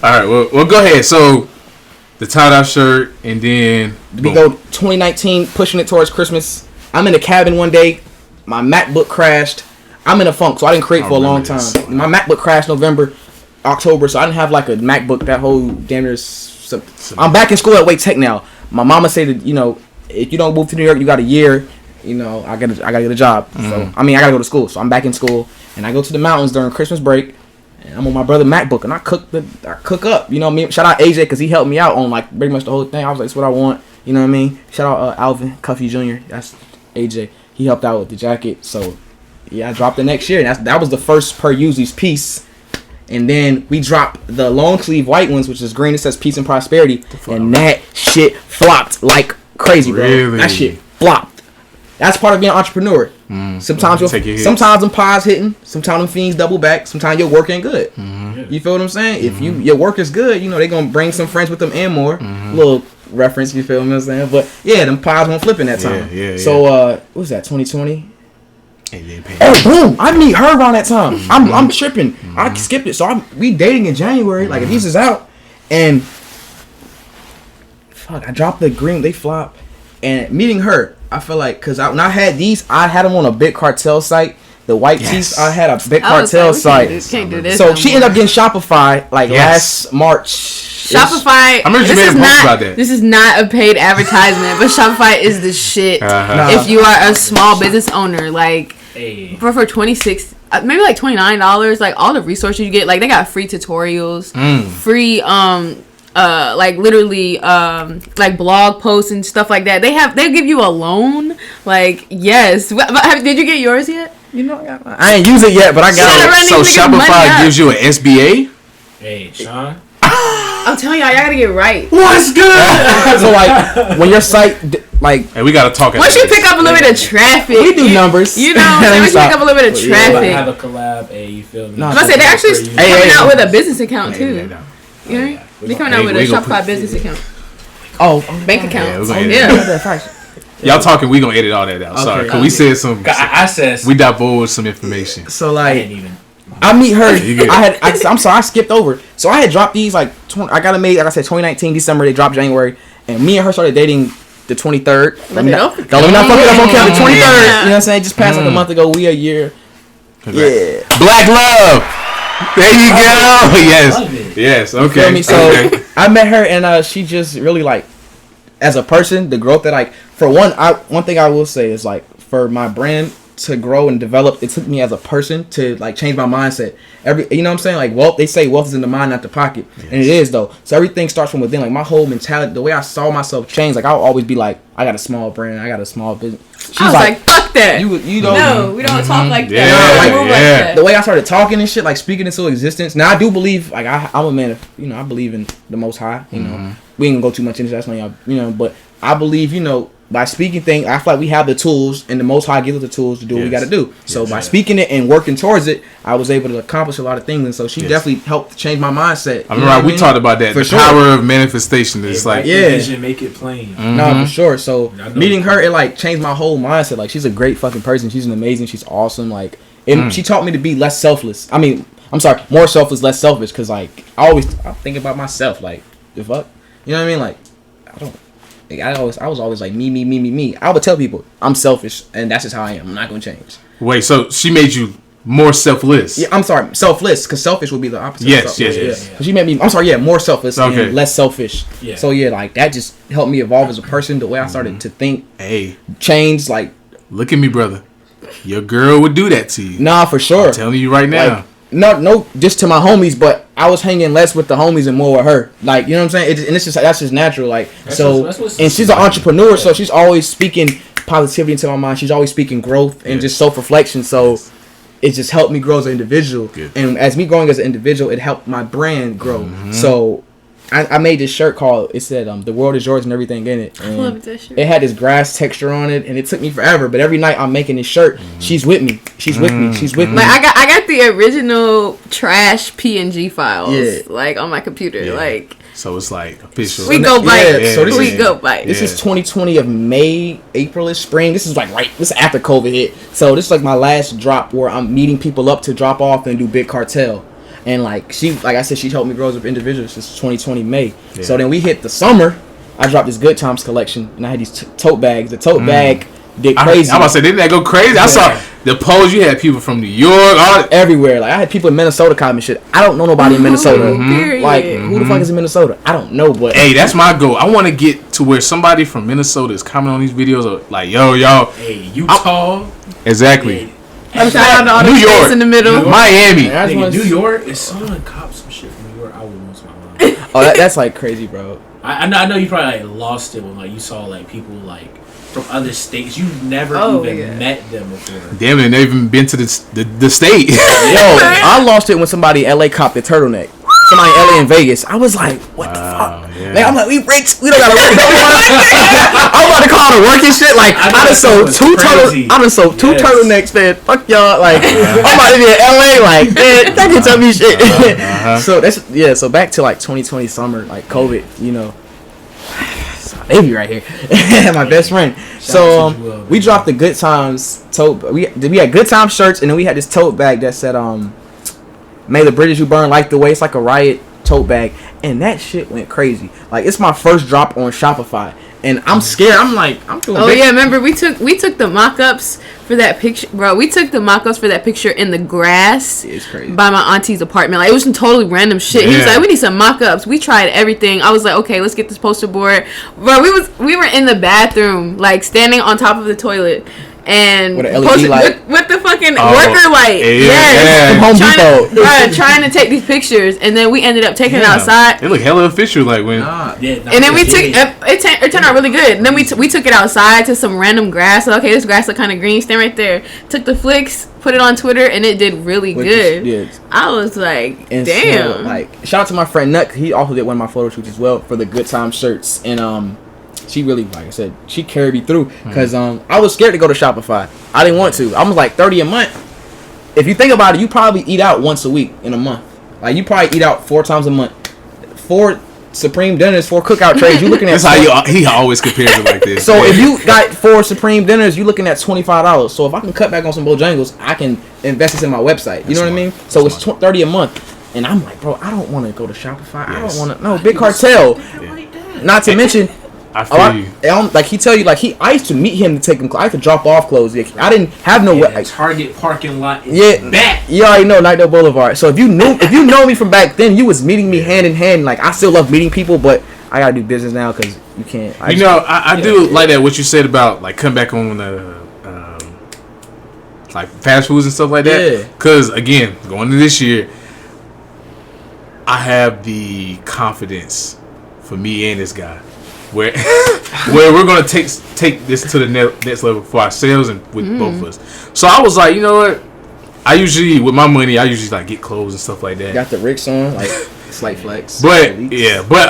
[SPEAKER 1] All right, well, go ahead. So, the tie-dye shirt, and then
[SPEAKER 3] We go 2019, pushing it towards Christmas. I'm in a cabin one day. My MacBook crashed. I'm in a funk, so I didn't create for a long time.
[SPEAKER 1] this.
[SPEAKER 3] My MacBook crashed October, so I didn't have like a MacBook that whole damn near. I'm back in school at Wake Tech now. My mama said that, you know, if you don't move to New York, you got a year. You know, I gotta get a job. So I gotta go to school. So I'm back in school, and I go to the mountains during Christmas break. And I'm on my brother MacBook, and I cook up. You know what I mean? Shout out AJ because he helped me out on like pretty much the whole thing. I was like, that's what I want. You know what I mean? Shout out Alvin Cuffy Jr. That's AJ. He helped out with the jacket. So yeah, I dropped the next year. And that was the first Per Usualies piece. And then we dropped the long sleeve white ones, which is green. It says peace and prosperity. And that shit flopped like crazy, bro.
[SPEAKER 1] Really?
[SPEAKER 3] That shit flopped. That's part of being an entrepreneur. Sometimes sometimes them pies hitting, sometimes them fiends double back, sometimes your work ain't good. You feel what I'm saying? If your work is good, you know they gonna bring some friends with them and more. Little reference, you feel what I'm saying? But yeah, them pies won't flip in that time.
[SPEAKER 1] Yeah.
[SPEAKER 3] So what was that, 2020? Oh boom! I meet her around that time. I'm tripping. I skipped it. So we dating in January. Like if these is out, and fuck, I dropped the green. They flop, and meeting her, I feel like because when I had these, I had them on a Big Cartel site. The white tees, I had a Big Cartel site.
[SPEAKER 4] Can't do this.
[SPEAKER 3] So she ended up getting Shopify last March.
[SPEAKER 4] Shopify.
[SPEAKER 1] I remember you made a post about that.
[SPEAKER 4] This is not a paid advertisement, but Shopify is the shit. If you are a small business owner, like for $26, maybe like $29, like all the resources you get, like they got free tutorials, free like literally like blog posts and stuff like that. They give you a loan. Like yes, did you get yours yet?
[SPEAKER 3] You know, I ain't use it yet, but I got it.
[SPEAKER 1] So Shopify gives you an SBA.
[SPEAKER 2] Hey, Sean.
[SPEAKER 4] I'm telling y'all gotta get right.
[SPEAKER 1] What's good?
[SPEAKER 3] So like when your site like,
[SPEAKER 1] hey, we gotta talk.
[SPEAKER 4] Once you pick up a little bit of traffic,
[SPEAKER 3] we do numbers.
[SPEAKER 4] You know, once you pick up a little bit of traffic.
[SPEAKER 2] Have a collab. Hey, you feel me?
[SPEAKER 4] I'm gonna say they're actually coming out with a business account too. You know, they're coming out with a Shopify business account.
[SPEAKER 3] Oh,
[SPEAKER 4] bank account.
[SPEAKER 3] Yeah.
[SPEAKER 1] Y'all talking? We gonna edit all that out. Sorry, cause we said some.
[SPEAKER 2] I said
[SPEAKER 1] we divulged some information.
[SPEAKER 3] So like,
[SPEAKER 2] I didn't even.
[SPEAKER 3] I meet her. I'm sorry, I skipped over. So I had dropped these like I got them made. Like I said, 2019 December. They dropped January, and me and her started dating the 23rd. Let me not fuck it up on camera. The 23rd. You know what I'm saying? Just passed like a month ago. We a year.
[SPEAKER 1] Congrats.
[SPEAKER 3] Yeah.
[SPEAKER 1] Black love. There you go. Yes. Okay.
[SPEAKER 3] So I met her, and she just really like, as a person, the growth that like. For one thing I will say is like for my brand to grow and develop, it took me as a person to like change my mindset. You know what I'm saying? Like wealth, they say wealth is in the mind, not the pocket, and it is though. So everything starts from within. Like my whole mentality, the way I saw myself change. Like I'll always be like, I got a small brand, I got a small business.
[SPEAKER 4] I was like, fuck that.
[SPEAKER 3] You don't.
[SPEAKER 4] No, we don't talk like that.
[SPEAKER 3] Like that. The way I started talking and shit, like speaking into existence. Now I do believe, like I'm a man. I believe in the Most High. You know, we ain't gonna go too much into that. That's not y'all. You know, but I believe, by speaking things, I feel like we have the tools, and the Most High gives us the tools to do what we got to do. So by speaking it and working towards it, I was able to accomplish a lot of things, and so she definitely helped change my mindset.
[SPEAKER 1] I remember we talked about that. The power of manifestation is like
[SPEAKER 2] vision, make it plain.
[SPEAKER 3] No, for sure. So meeting her, it like changed my whole mindset. Like she's a great fucking person. She's amazing. She's awesome. Like, and she taught me to be less selfless. I mean, I'm sorry, more selfless, less selfish. Cause like I think about myself. Like the fuck, you know what I mean? Like I was always like me. I would tell people I'm selfish, and that's just how I am. I'm not gonna change.
[SPEAKER 1] Wait, so she made you more selfless?
[SPEAKER 3] Yeah, I'm sorry, selfless, because selfish would be the opposite.
[SPEAKER 1] Yes.
[SPEAKER 3] So she made me. I'm sorry, more selfless and less selfish. Yeah. So like that just helped me evolve as a person. The way I started to think, change. Like,
[SPEAKER 1] look at me, brother. Your girl would do that to you.
[SPEAKER 3] Nah, for sure.
[SPEAKER 1] I'm telling you right now.
[SPEAKER 3] Like, no, just to my homies, but I was hanging less with the homies and more with her. Like, you know what I'm saying? That's just natural. Like, that's she's an entrepreneur, so she's always speaking positivity into my mind. She's always speaking growth and just self-reflection. So it just helped me grow as an individual. And as me growing as an individual, it helped my brand grow. So I made this shirt called, it said the world is yours and everything in it. And
[SPEAKER 4] I love that shirt.
[SPEAKER 3] It had this grass texture on it, and it took me forever. But every night I'm making this shirt, she's with me. She's with me. She's with me.
[SPEAKER 4] Like I got the original trash PNG files like on my computer. Like
[SPEAKER 1] so it's like official.
[SPEAKER 4] We go bite.
[SPEAKER 3] So this
[SPEAKER 4] we go bite.
[SPEAKER 3] This is 2020 of May, April-ish, spring. This is like this is after COVID hit. So this is like my last drop where I'm meeting people up to drop off and do big cartel. And like I said, she helped me grow as an individual since 2020 May. Yeah. So then we hit the summer. I dropped this Good Times collection, and I had these tote bags. The tote bag did crazy.
[SPEAKER 1] I'm about to say, didn't that go crazy? I saw the polls. You had people from New York,
[SPEAKER 3] everywhere. Like I had people in Minnesota comment shit. I don't know nobody in Minnesota. Like who the fuck is in Minnesota? I don't know. But
[SPEAKER 1] hey, that's my goal. I want to get to where somebody from Minnesota is commenting on these videos. Of, like, yo, y'all.
[SPEAKER 2] Hey, Utah.
[SPEAKER 1] Exactly.
[SPEAKER 2] Hey,
[SPEAKER 4] shout out to all the states in the middle.
[SPEAKER 1] Miami.
[SPEAKER 2] Nigga, New York. If someone copped some shit from New York, I would lose my mind.
[SPEAKER 3] Oh, that's like crazy, bro.
[SPEAKER 2] I know you probably like lost it when like you saw like people like from other states. You've never even met them before. Damn,
[SPEAKER 1] they never even been to the state.
[SPEAKER 3] Yo, I lost it when somebody in LA copped a turtleneck. Somebody in LA and Vegas. I was like, what the fuck? Yeah. Man, I'm like, we rich. We don't gotta work. I'm about to call the working shit. Like, I done sold two turtlenecks, man. Fuck y'all. Like, I'm about to be in LA. Like, man, that can tell me shit. So so back to like 2020 summer, like COVID, you know. Baby right here. My best friend. So we dropped the Good Times tote. We had Good Times shirts, and then we had this tote bag that said may the British who burn light the way. It's like a riot tote bag, and that shit went crazy. Like, it's my first drop on Shopify, and I'm scared. I'm doing
[SPEAKER 4] yeah, remember we took the mock-ups for that picture, bro. We took the mock-ups for that picture in the grass by my auntie's apartment. Like, it was some totally random shit. He was like, we need some mock-ups. We tried everything. I was like, okay, let's get this poster board. Bro, we were in the bathroom, like, standing on top of the toilet. And
[SPEAKER 3] with an LED light,
[SPEAKER 4] with the fucking worker light,
[SPEAKER 3] Home Depot,
[SPEAKER 4] trying to take these pictures, and then we ended up taking it outside.
[SPEAKER 1] It looked hella official, like when.
[SPEAKER 4] And then we took it turned out really good. And then we took it outside to some random grass. So, okay, this grass look kind of green. Stand right there. Took the flicks, put it on Twitter, and it did really good. I was like, damn.
[SPEAKER 3] So, like, shout out to my friend Nut. He also did one of my photo shoots as well for the Good Time shirts, and she really, like I said, she carried me through because I was scared to go to Shopify. I didn't want to. I was like $30 a month. If you think about it, you probably eat out once a week in a month. Like, you probably eat out 4 times a month. 4 Supreme dinners, 4 cookout trays. You looking at
[SPEAKER 1] that's how he always compares it like this.
[SPEAKER 3] So if you got 4 Supreme dinners, you looking at $25. So if I can cut back on some Bojangles, I can invest this in my website. You know what I mean? So it's $30 a month, and I'm like, bro, I don't want to go to Shopify. I don't want to. No, big cartel. Not to mention.
[SPEAKER 1] I feel you.
[SPEAKER 3] Like, he tell you, like, I used to meet him to take him. I had to drop off clothes. I didn't have no way.
[SPEAKER 2] Target parking lot.
[SPEAKER 3] Back. You already know Nightdale Boulevard. So if you know me from back then, you was meeting me hand in hand. Like, I still love meeting people, but I gotta do business now because you can't.
[SPEAKER 1] I do like that. What you said about like come back on the like fast foods and stuff like that. Because again, going into this year, I have the confidence for me and this guy. Where we're gonna take this to the next level for ourselves and with both of us. So I was like, you know what? I usually with my money, like get clothes and stuff like that.
[SPEAKER 3] Got the Ricks on, like slight flex.
[SPEAKER 1] But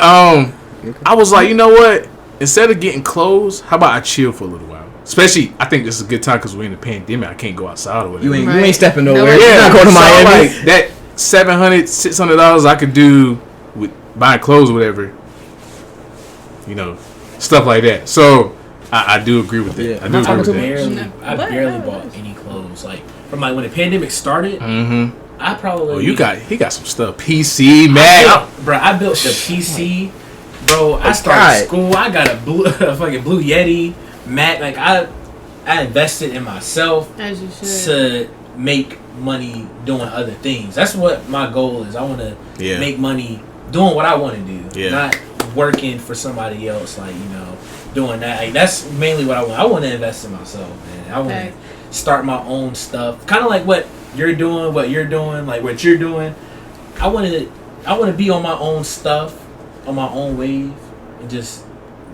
[SPEAKER 1] I was like, you know what? Instead of getting clothes, how about I chill for a little while? Especially, I think this is a good time because we're in the pandemic. I can't go outside or whatever.
[SPEAKER 3] You ain't stepping nowhere.
[SPEAKER 1] You're not going to
[SPEAKER 3] Miami.
[SPEAKER 1] Like that $700, $600 I could do with buying clothes or whatever. You know, stuff like that. So I do agree with that. I do agree with that.
[SPEAKER 2] I barely bought any clothes. Like from like when the pandemic started, I probably
[SPEAKER 1] he got some stuff. PC, Mac.
[SPEAKER 2] I built the PC, bro. I started school. I got a fucking Blue Yeti, Mac. Like I invested in myself to make money doing other things. That's what my goal is. I want to make money doing what I want to do, not working for somebody else, like, you know, doing that. Like, that's mainly what I want. I want to invest in myself, man. I want to start my own stuff, kind of like what you're doing, like what you're doing. I want to be on my own stuff, on my own wave, and just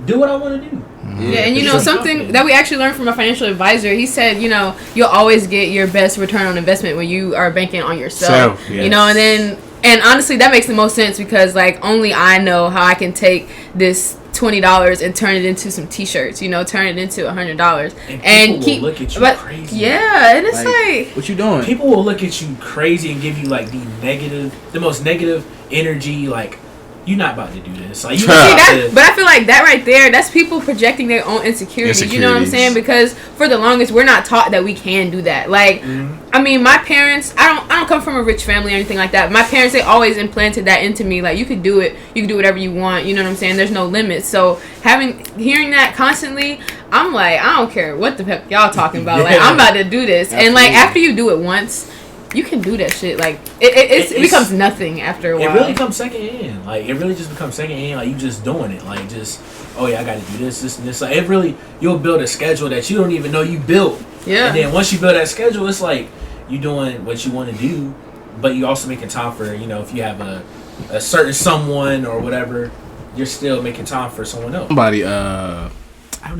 [SPEAKER 2] do what I want to do.
[SPEAKER 4] Yeah, and you know something that we actually learned from a financial advisor. He said, you know, you'll always get your best return on investment when you are banking on yourself. You know, and then And honestly, that makes the most sense because like only I know how I can take this $20 and turn it into some t-shirts, you know, turn it into $100 and keep
[SPEAKER 2] look at you crazy.
[SPEAKER 4] Yeah, and it's like
[SPEAKER 3] what you doing?
[SPEAKER 2] People will look at you crazy and give you like the most negative energy. Like, you're not about to do this. Like,
[SPEAKER 4] but I feel like that right there, that's people projecting their own insecurities. You know what I'm saying? Because for the longest, we're not taught that we can do that. Like, I mean, my parents, I don't come from a rich family or anything like that. My parents, they always implanted that into me. Like, you could do it. You can do whatever you want. You know what I'm saying? There's no limits. So hearing that constantly, I'm like, I don't care what the heck y'all talking about. Like, I'm about to do this. Absolutely. And like, after you do it once, you can do that shit. Like, it becomes nothing after a while.
[SPEAKER 2] It really comes second hand. Like, it really just becomes second hand. Like, you just doing it. Like, just, oh yeah, I got to do this, and this. Like, it really, you'll build a schedule that you don't even know you built. Yeah. And then once you build that schedule, it's like you doing what you want to do, but you also making time for, you know, if you have a certain someone or whatever, you're still making time for someone else.
[SPEAKER 1] Somebody, I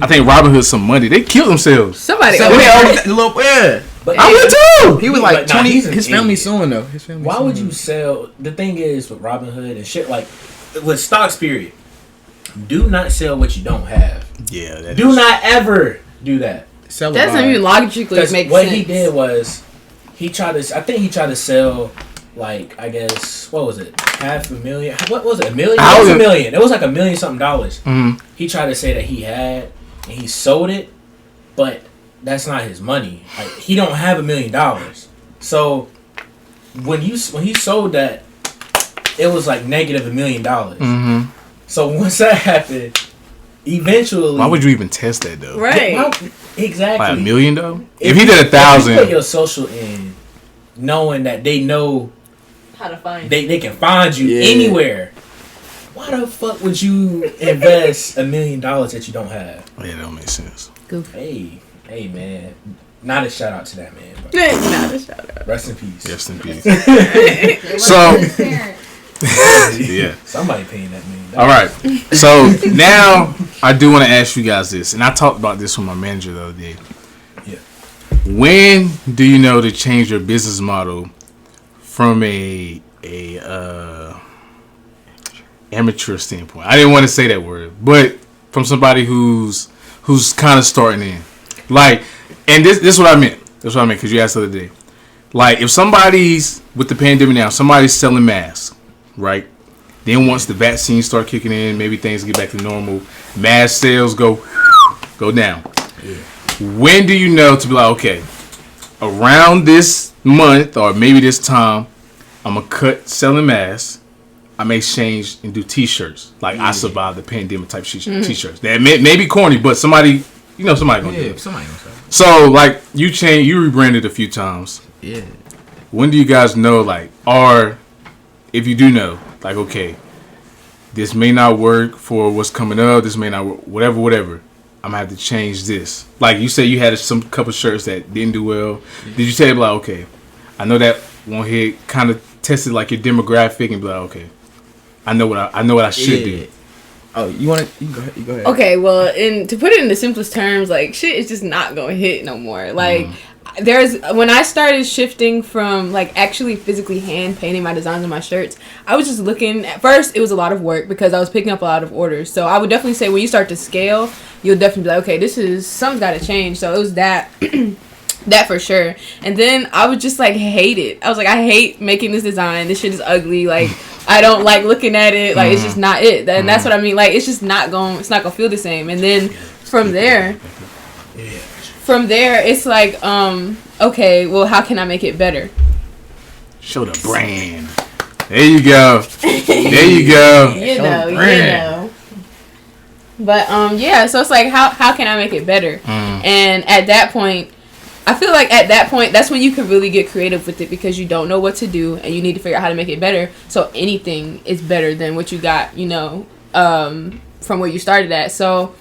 [SPEAKER 1] think Robin Hood some money. They killed themselves.
[SPEAKER 4] Somebody.
[SPEAKER 3] Yeah.
[SPEAKER 2] But
[SPEAKER 3] I would too. He was like
[SPEAKER 2] but
[SPEAKER 3] 20. His family's suing though.
[SPEAKER 2] Why would you sell? The thing is with Robinhood and shit, like with stocks, period. Do not sell what you don't have.
[SPEAKER 1] Yeah.
[SPEAKER 2] Do not ever do that.
[SPEAKER 4] That doesn't even logically make sense.
[SPEAKER 2] What he did was he tried to. I think he tried to sell like, I guess, what was it? $500,000? What was it? $1 million? It was $1 million. It was like $1 million something dollars.
[SPEAKER 1] Mm-hmm.
[SPEAKER 2] He tried to say that he had and he sold it, but that's not his money. Like, he don't have $1 million. So when he sold that, it was like negative $1 million.
[SPEAKER 1] Mm-hmm.
[SPEAKER 2] So once that happened, eventually,
[SPEAKER 1] why would you even test that though?
[SPEAKER 4] Right.
[SPEAKER 2] Exactly.
[SPEAKER 1] Like $1 million though. If he did 1,000,
[SPEAKER 2] you put your social in, knowing that they know
[SPEAKER 4] how to find
[SPEAKER 2] they can find you anywhere. Why the fuck would you invest $1 million that you don't have?
[SPEAKER 1] Yeah, that don't make sense.
[SPEAKER 2] Hey man, not a shout out to that man.
[SPEAKER 4] Not a shout out.
[SPEAKER 2] Rest in peace.
[SPEAKER 1] Rest in peace. So yeah,
[SPEAKER 2] somebody paying that man.
[SPEAKER 1] All right. So now I do want to ask you guys this, and I talked about this with my manager the other day.
[SPEAKER 2] Yeah.
[SPEAKER 1] When do you know to change your business model from a amateur standpoint? I didn't want to say that word, but from somebody who's kind of starting in, like, and this is what I meant. That's what I meant because you asked the other day. Like, if somebody's with the pandemic now, somebody's selling masks, right? Then once the vaccines start kicking in, maybe things get back to normal. Mask sales go down. Yeah. When do you know to be like, okay, around this month or maybe this time, I'm gonna cut selling masks. I may change and do T-shirts, like I survived the pandemic type T-shirts. That may be corny, but somebody gonna do it.
[SPEAKER 3] Somebody gonna say.
[SPEAKER 1] So like you rebranded a few times.
[SPEAKER 3] Yeah.
[SPEAKER 1] When do you guys know, like, or if you do know, like, okay, this may not work for what's coming up. This may not work, whatever. I'm gonna have to change this. Like you said, you had some couple shirts that didn't do well. Did you say like, okay, I know that won't hit? Kind of tested like your demographic and be like, okay, I know what I should do.
[SPEAKER 3] Oh, you go ahead.
[SPEAKER 4] Okay, well, to put it in the simplest terms, like, shit is just not gonna hit no more. Like, when I started shifting from like actually physically hand painting my designs on my shirts, I was just looking. At first, it was a lot of work because I was picking up a lot of orders. So I would definitely say when you start to scale, you'll definitely be like, okay, something's got to change. So it was that. That for sure. And then I would just like hate it. I was like, I hate making this design. This shit is ugly. Like, I don't like looking at it. Like, it's just not it. And that's what I mean. Like, it's just not going to feel the same. And then from there, it's like, okay, well, how can I make it better?
[SPEAKER 1] Show the brand. There you go. There you go.
[SPEAKER 4] You know. But yeah, so it's like, how can I make it better? And at that point, I feel like that's when you can really get creative with it because you don't know what to do and you need to figure out how to make it better. So anything is better than what you got, from where you started at. So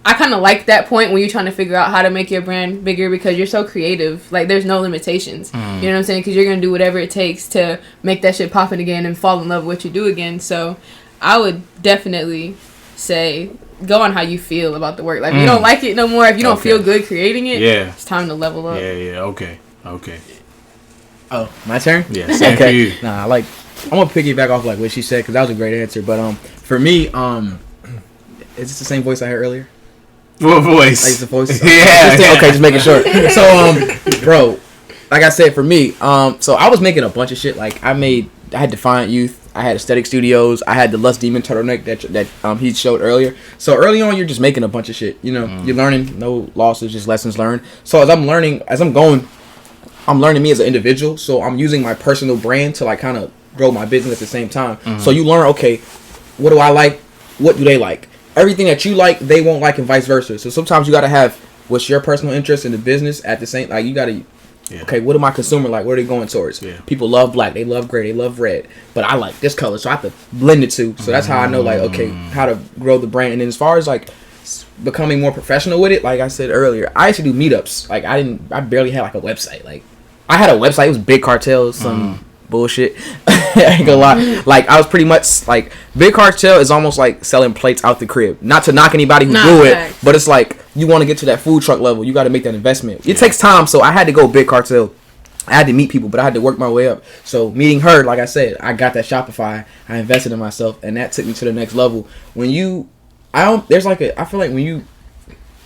[SPEAKER 4] I kind of like that point when you're trying to figure out how to make your brand bigger because you're so creative. Like, there's no limitations. You know what I'm saying? Because you're going to do whatever it takes to make that shit popping again and fall in love with what you do again. So I would definitely say go on how you feel about the work. Like, if you don't like it no more, if you don't feel good creating it, it's time to level up.
[SPEAKER 1] Yeah, okay.
[SPEAKER 3] Oh, my turn?
[SPEAKER 1] Yeah, same for you.
[SPEAKER 3] Nah, I like gonna piggyback off like what she said because that was a great answer. But for me, is this the same voice I heard earlier?
[SPEAKER 1] What voice?
[SPEAKER 3] Like the voice.
[SPEAKER 1] Yeah.
[SPEAKER 3] Okay, just making sure. So bro, like I said, for me, so I was making a bunch of shit. Like I had Defiant Youth. I had Aesthetic Studios. I had the Lust Demon turtleneck that he showed earlier. So early on, you're just making a bunch of shit. You know, you're learning, no losses, just lessons learned. So as I'm learning me as an individual. So I'm using my personal brand to like kind of grow my business at the same time. So you learn, okay, what do I like? What do they like? Everything that you like, they won't like, and vice versa. So sometimes you gotta have what's your personal interest in the business at the same. Like you gotta. Yeah. Okay, what do my consumer like? What are they going towards? Yeah. People love black, they love gray, they love red, but I like this color, so I have to blend the two. So that's how I know, like, okay, how to grow the brand. And then as far as like becoming more professional with it, like I said earlier, I used to do meetups. Like I barely had like a website. Like I had a website, it was Big Cartel, some bullshit. I ain't gonna lie. Like I was pretty much like Big Cartel is almost like selling plates out the crib. Not to knock anybody who do it, but it's like you want to get to that food truck level, you got to make that investment. It takes time, so I had to go Big Cartel. I had to meet people, but I had to work my way up. So meeting her, like I said, I got that Shopify. I invested in myself, and that took me to the next level. I feel like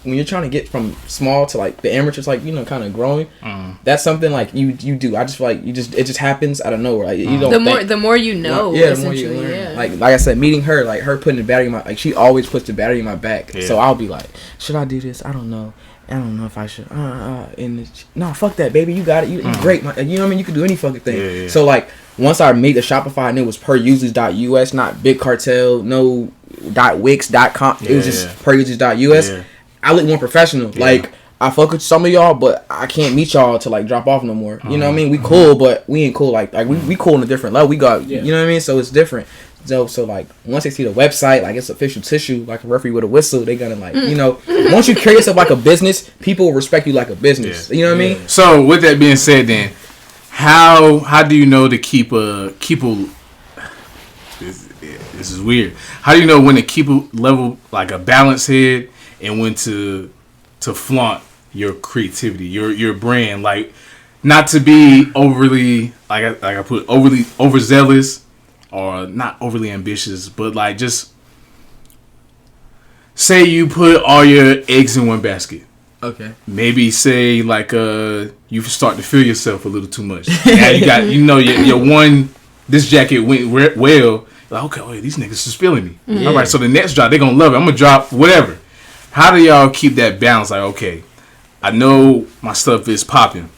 [SPEAKER 3] when you're trying to get from small to like the amateurs, like, you know, kind of growing, that's something like you do. I just feel like it just happens out of nowhere. Like you don't.
[SPEAKER 4] The more you know,
[SPEAKER 3] the more you learn. Yeah. Like I said, meeting her, like her putting the battery in my, like she always puts the battery in my back. Yeah. So I'll be like, should I do this? I don't know if I should. No, fuck that, baby. You got it. You're great. You know what I mean? You can do any fucking thing. Yeah. So like once I made the Shopify and it was perusualies.us, not Big Cartel, no .wix.com. It was just perusualies.us. Yeah. I look more professional. Yeah. Like I fuck with some of y'all, but I can't meet y'all to like drop off no more. You know what I mean? We cool, but we ain't cool. Like we cool on a different level. We got you know what I mean? So it's different. So like once they see the website, like it's official tissue, like a referee with a whistle, they gonna like you know. Once you carry yourself like a business, people will respect you like a business. You know what I mean?
[SPEAKER 1] So with that being said, then how do you know to keep this is weird. How do you know when to keep a level, like a balanced head, and when to flaunt your creativity, your brand, like not to be overly I put overly overzealous or not overly ambitious, but like just say you put all your eggs in one basket. Okay. Maybe say like you start to feel yourself a little too much. Now you got your one. This jacket went well. Like okay, these niggas is feeling me. Yeah. All right, so the next drop they gonna love it. I'm gonna drop whatever. How do y'all keep that balance? Like, okay, I know my stuff is popping,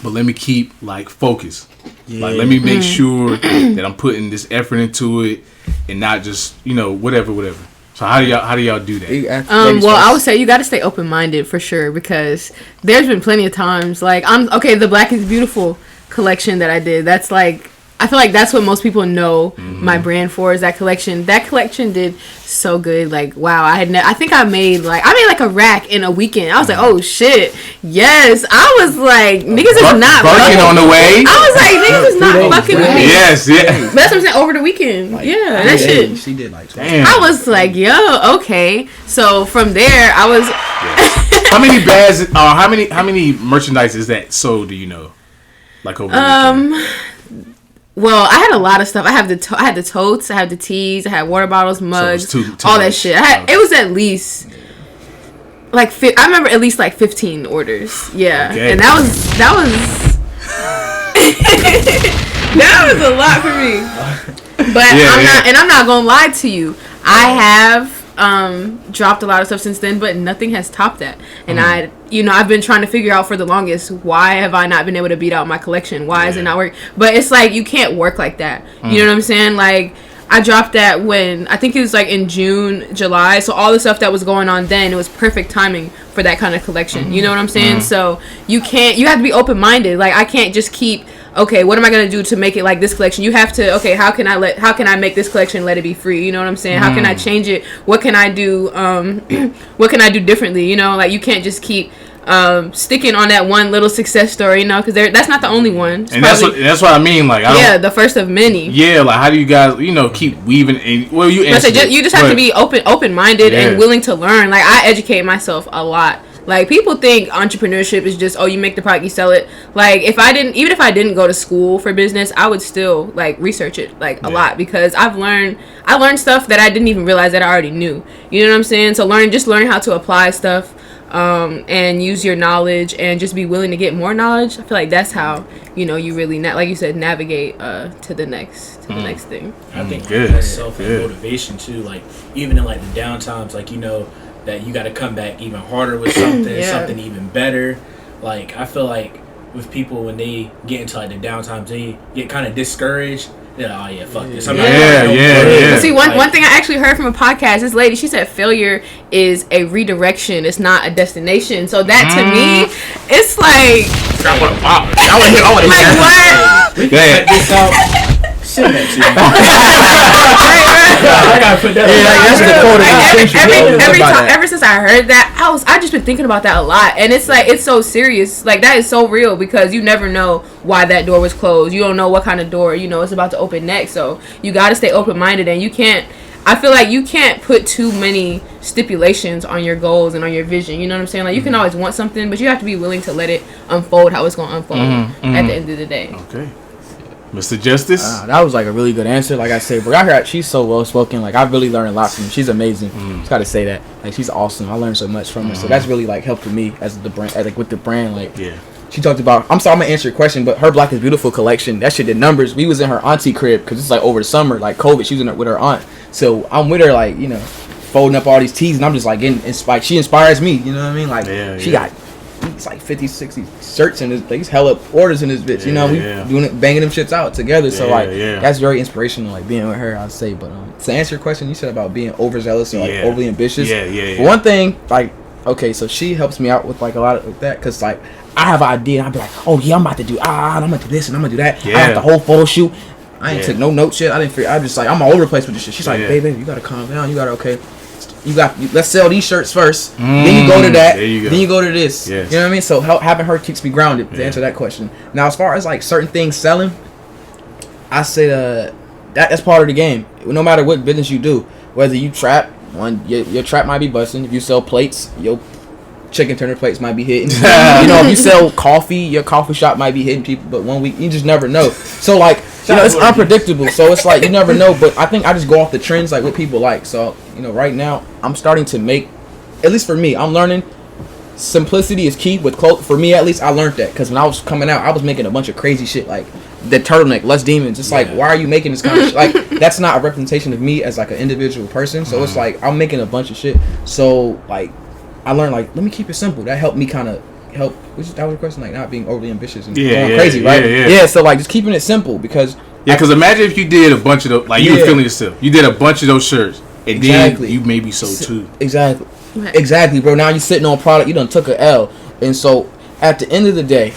[SPEAKER 1] but let me keep like focus. Yeah. Like, let me make sure that I'm putting this effort into it and not just whatever. So how do y'all do that?
[SPEAKER 4] Well, I would say you got to stay open minded for sure, because there's been plenty of times like the Black is Beautiful collection that I did. That's like. I feel like that's what most people know my brand for, is that collection. That collection did so good. Like, wow, I think I made like a rack in a weekend. I was like, oh shit, yes. I was like, niggas is not
[SPEAKER 1] fucking on the way.
[SPEAKER 4] I was like, niggas is not fucking with me.
[SPEAKER 1] Yes, yeah.
[SPEAKER 4] But that's what I'm saying. Over the weekend, like, yeah, that shit.
[SPEAKER 3] She did like.
[SPEAKER 1] Damn.
[SPEAKER 4] I was like, yo, okay. So from there, I was.
[SPEAKER 1] How many bags? How many merchandise is that sold? Do you know? Like over the weekend?
[SPEAKER 4] Well, I had a lot of stuff. I had the totes, I had the teas, I had water bottles, mugs, so all that shit. It was at least like I remember at least like 15 orders. Yeah, okay. And that was that was a lot for me. But I'm not gonna lie to you. I have dropped a lot of stuff since then, but nothing has topped that. And I've been trying to figure out for the longest, why have I not been able to beat out my collection? Why is it not working? But it's like, you can't work like that. You know what I'm saying? Like, I dropped that when, I think it was like in June, July. So all the stuff that was going on then, it was perfect timing for that kind of collection. You know what I'm saying? So you have to be open-minded. Like, I can't just keep, okay, what am I going to do to make it like this collection? You have to, okay, how can I make this collection, let it be free? You know what I'm saying? How can I change it? What can I do? What can I do differently? You know, like, you can't just keep sticking on that one little success story, you know, because that's not the only one.
[SPEAKER 1] And that's what I mean. Like,
[SPEAKER 4] the first of many.
[SPEAKER 1] Yeah, like, how do you guys, keep weaving? And you
[SPEAKER 4] just have to be open-minded and willing to learn. Like, I educate myself a lot. Like, people think entrepreneurship is just, oh, you make the product, you sell it. Like, even if I didn't go to school for business, I would still like research it like a lot, because I learned stuff that I didn't even realize that I already knew. You know what I'm saying? So learning how to apply stuff, and use your knowledge and just be willing to get more knowledge. I feel like that's how, you know, you really like you said, navigate to the next thing.
[SPEAKER 2] I think that's self-motivation too. Like, even in like the downtimes, like, you know that you got to come back even harder with something, something even better. Like, I feel like with people, when they get into like the downtimes, they get kind of discouraged. They're like, oh yeah, fuck this.
[SPEAKER 4] Yeah. See, one thing I actually heard from a podcast, this lady, she said failure is a redirection. It's not a destination. So that to me, it's like,
[SPEAKER 3] I want to
[SPEAKER 4] like what?
[SPEAKER 2] We can cut this out. Send that to me. I gotta put that.
[SPEAKER 4] Ever since I heard that, I just been thinking about that a lot, and it's like, it's so serious. Like, that is so real, because you never know why that door was closed. You don't know what kind of door, you know, it's about to open next. So you got to stay open minded, and I feel like you can't put too many stipulations on your goals and on your vision. You know what I'm saying? Like, you can always want something, but you have to be willing to let it unfold how it's going to unfold at the end of the day.
[SPEAKER 1] Okay. Mr. Justice?
[SPEAKER 3] That was like a really good answer. Like I said, bro, I heard she's so well spoken. Like, I really learned a lot from her. She's amazing. Just gotta say that. Like, she's awesome. I learned so much from her. So that's really like helped me as the brand, like with the brand. Like, she talked about. I'm sorry, I'm gonna answer your question, but her Black is Beautiful collection, that shit did numbers. We was in her auntie crib because it's like over the summer, like COVID. She was in there with her aunt. So I'm with her, like, you know, folding up all these teas, and I'm just like getting inspired. She inspires me. You know what I mean? Like, she got. It's like 50, 60 shirts in this. Like, he's hella orders in this bitch. You know, we doing it, banging them shits out together. So like, that's very inspirational. Like, being with her, I'd say. But to answer your question, you said about being overzealous or like overly ambitious. For one thing, like, okay, so she helps me out with like a lot of that, because like, I have an idea and I'd be like, oh yeah, I'm about to do I'm gonna do this and I'm gonna do that. I got the whole photo shoot. I ain't took no note shit. I didn't figure. I just like, I'm all over the place with this shit. She's like, baby, you gotta calm down. You gotta let's sell these shirts first. Then you go to that. Then you go to this. You know what I mean? So having her keeps me grounded to answer that question. Now, as far as like certain things selling, I say that's part of the game. No matter what business you do, whether you trap, your trap might be busting. If you sell plates, your chicken tender plates might be hitting. You know, if you sell coffee, your coffee shop might be hitting people. But 1 week, you just never know. So like, you know, it's unpredictable. So it's like, you never know. But I think I just go off the trends, like what people like. So, you know, right now I'm starting to make, at least for me, I'm learning simplicity is key with clothes. For me, at least, I learned that, because when I was coming out, I was making a bunch of crazy shit, like the turtleneck, less demons. It's like, why are you making this kind of shit? Like, that's not a representation of me as like an individual person. So it's like, I'm making a bunch of shit. So like, I learned, like, let me keep it simple. That helped me kind of that was the question, like not being overly ambitious and going crazy, right? Yeah, so like just keeping it simple, because
[SPEAKER 1] imagine if you did a bunch of those, like you were feeling yourself, you did a bunch of those shirts, and then you maybe sold two.
[SPEAKER 3] Exactly, bro. Now you're sitting on product, you done took a L, and so at the end of the day,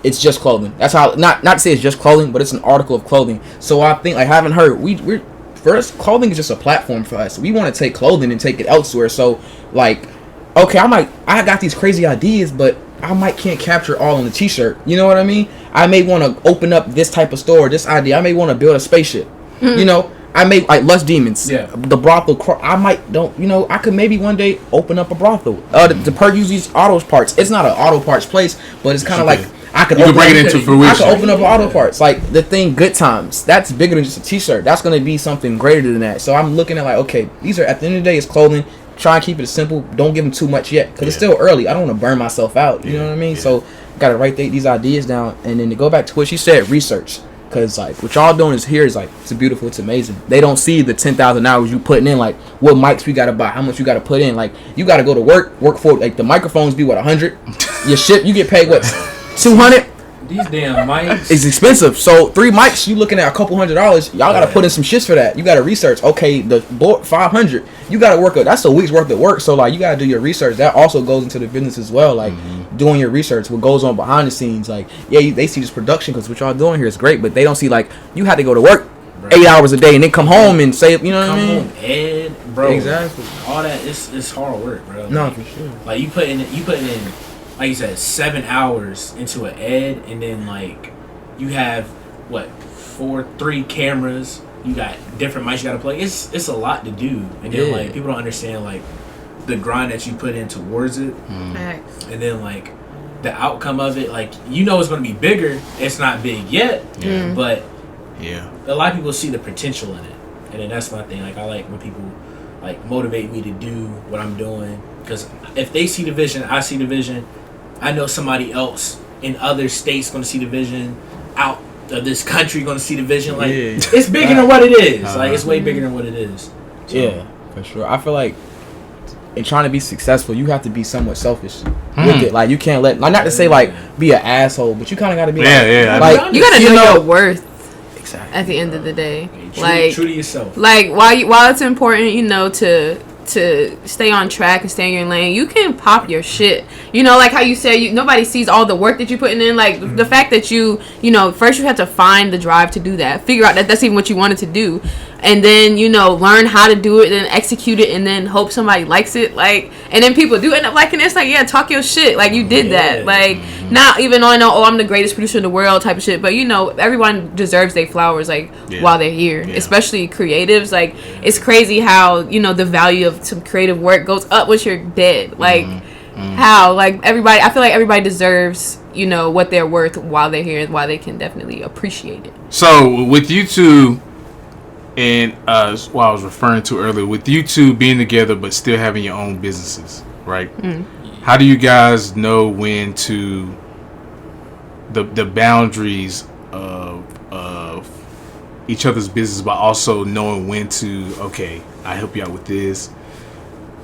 [SPEAKER 3] it's just clothing. That's how, not to say it's just clothing, but it's an article of clothing. So I think, like, having heard, we're first, clothing is just a platform for us. We want to take clothing and take it elsewhere. So like, okay, I got these crazy ideas, but I can't capture all in the t-shirt. You know what I mean? I may want to open up this type of store, this idea. I may want to build a spaceship. You know, I may, like, Lust Demons. The brothel. I could maybe one day open up a brothel. The Per Usualies auto parts. It's not an auto parts place, but it's kind of like, I could bring it into fruition. I could open up auto parts. Like the thing, Good Times. That's bigger than just a t-shirt. That's going to be something greater than that. So I'm looking at, like, okay, these are, at the end of the day, it's clothing. Try and keep it simple. Don't give them too much yet, because it's still early. I don't want to burn myself out. You know what I mean? So got to write these ideas down, and then to go back to what she said, research. Because like what y'all doing is like, it's beautiful, it's amazing. They don't see the 10,000 hours you putting in, like what mics we gotta buy, how much you gotta put in. Like, you gotta go to work for, like, the microphones be what, 100. You get paid what, 200.
[SPEAKER 2] These damn mics.
[SPEAKER 3] It's expensive. So 3 mics, you looking at $200. Y'all gotta put in some shits for that. You gotta research. Okay, the board 500. You gotta work. That's a week's worth of work. So like, you gotta do your research. That also goes into the business as well. Like doing your research, what goes on behind the scenes. Like, they see this production because what y'all doing here is great, but they don't see, like, you had to go to work 8 hours a day and then come home and say, you know what I mean?
[SPEAKER 2] Come home, Ed, bro.
[SPEAKER 3] Exactly.
[SPEAKER 2] All that it's hard work, bro.
[SPEAKER 3] No,
[SPEAKER 2] like,
[SPEAKER 3] for sure.
[SPEAKER 2] Like you put in, like you said, 7 hours into an Ed, and then like you have what, 3 cameras. You got different mics you gotta play. It's a lot to do, and then like people don't understand, like the grind that you put in towards it, and then like the outcome of it, like you know it's gonna be bigger. It's not big yet, but a lot of people see the potential in it, and then that's my thing. Like I like when people like motivate me to do what I'm doing, because if they see the vision, I see the vision. I know somebody else in other states gonna see the vision, out of this country gonna see the vision. Like it's bigger than what it is. Like it's way bigger than what it is. So.
[SPEAKER 3] Yeah, for sure. I feel like in trying to be successful, you have to be somewhat selfish with it. Like you can't let, like, not to say like be an asshole, but you kind of got to be like
[SPEAKER 4] you got to know your worth. Exactly. At the end of the day,
[SPEAKER 2] True to yourself.
[SPEAKER 4] Like while it's important, you know, to stay on track and stay in your lane, you can pop your shit. You know, like how you say nobody sees all the work that you're putting in. Like the fact that you know, first you have to find the drive to do that, figure out that that's even what you wanted to do, and then, you know, learn how to do it, then execute it, and then hope somebody likes it. Like, and then people do end up liking it. It's like, yeah, talk your shit. Like you did that. Like not even on I'm the greatest producer in the world type of shit, but you know, everyone deserves their flowers like while they're here, especially creatives. Like it's crazy how, you know, the value of some creative work goes up once you're dead. Like how, like everybody, I feel like everybody deserves, you know, what they're worth while they're here and while they can definitely appreciate it.
[SPEAKER 1] So with you two, and what I was referring to earlier, with you two being together but still having your own businesses, right? How do you guys know when to the boundaries of each other's business, but also knowing when to, okay, I help you out with this,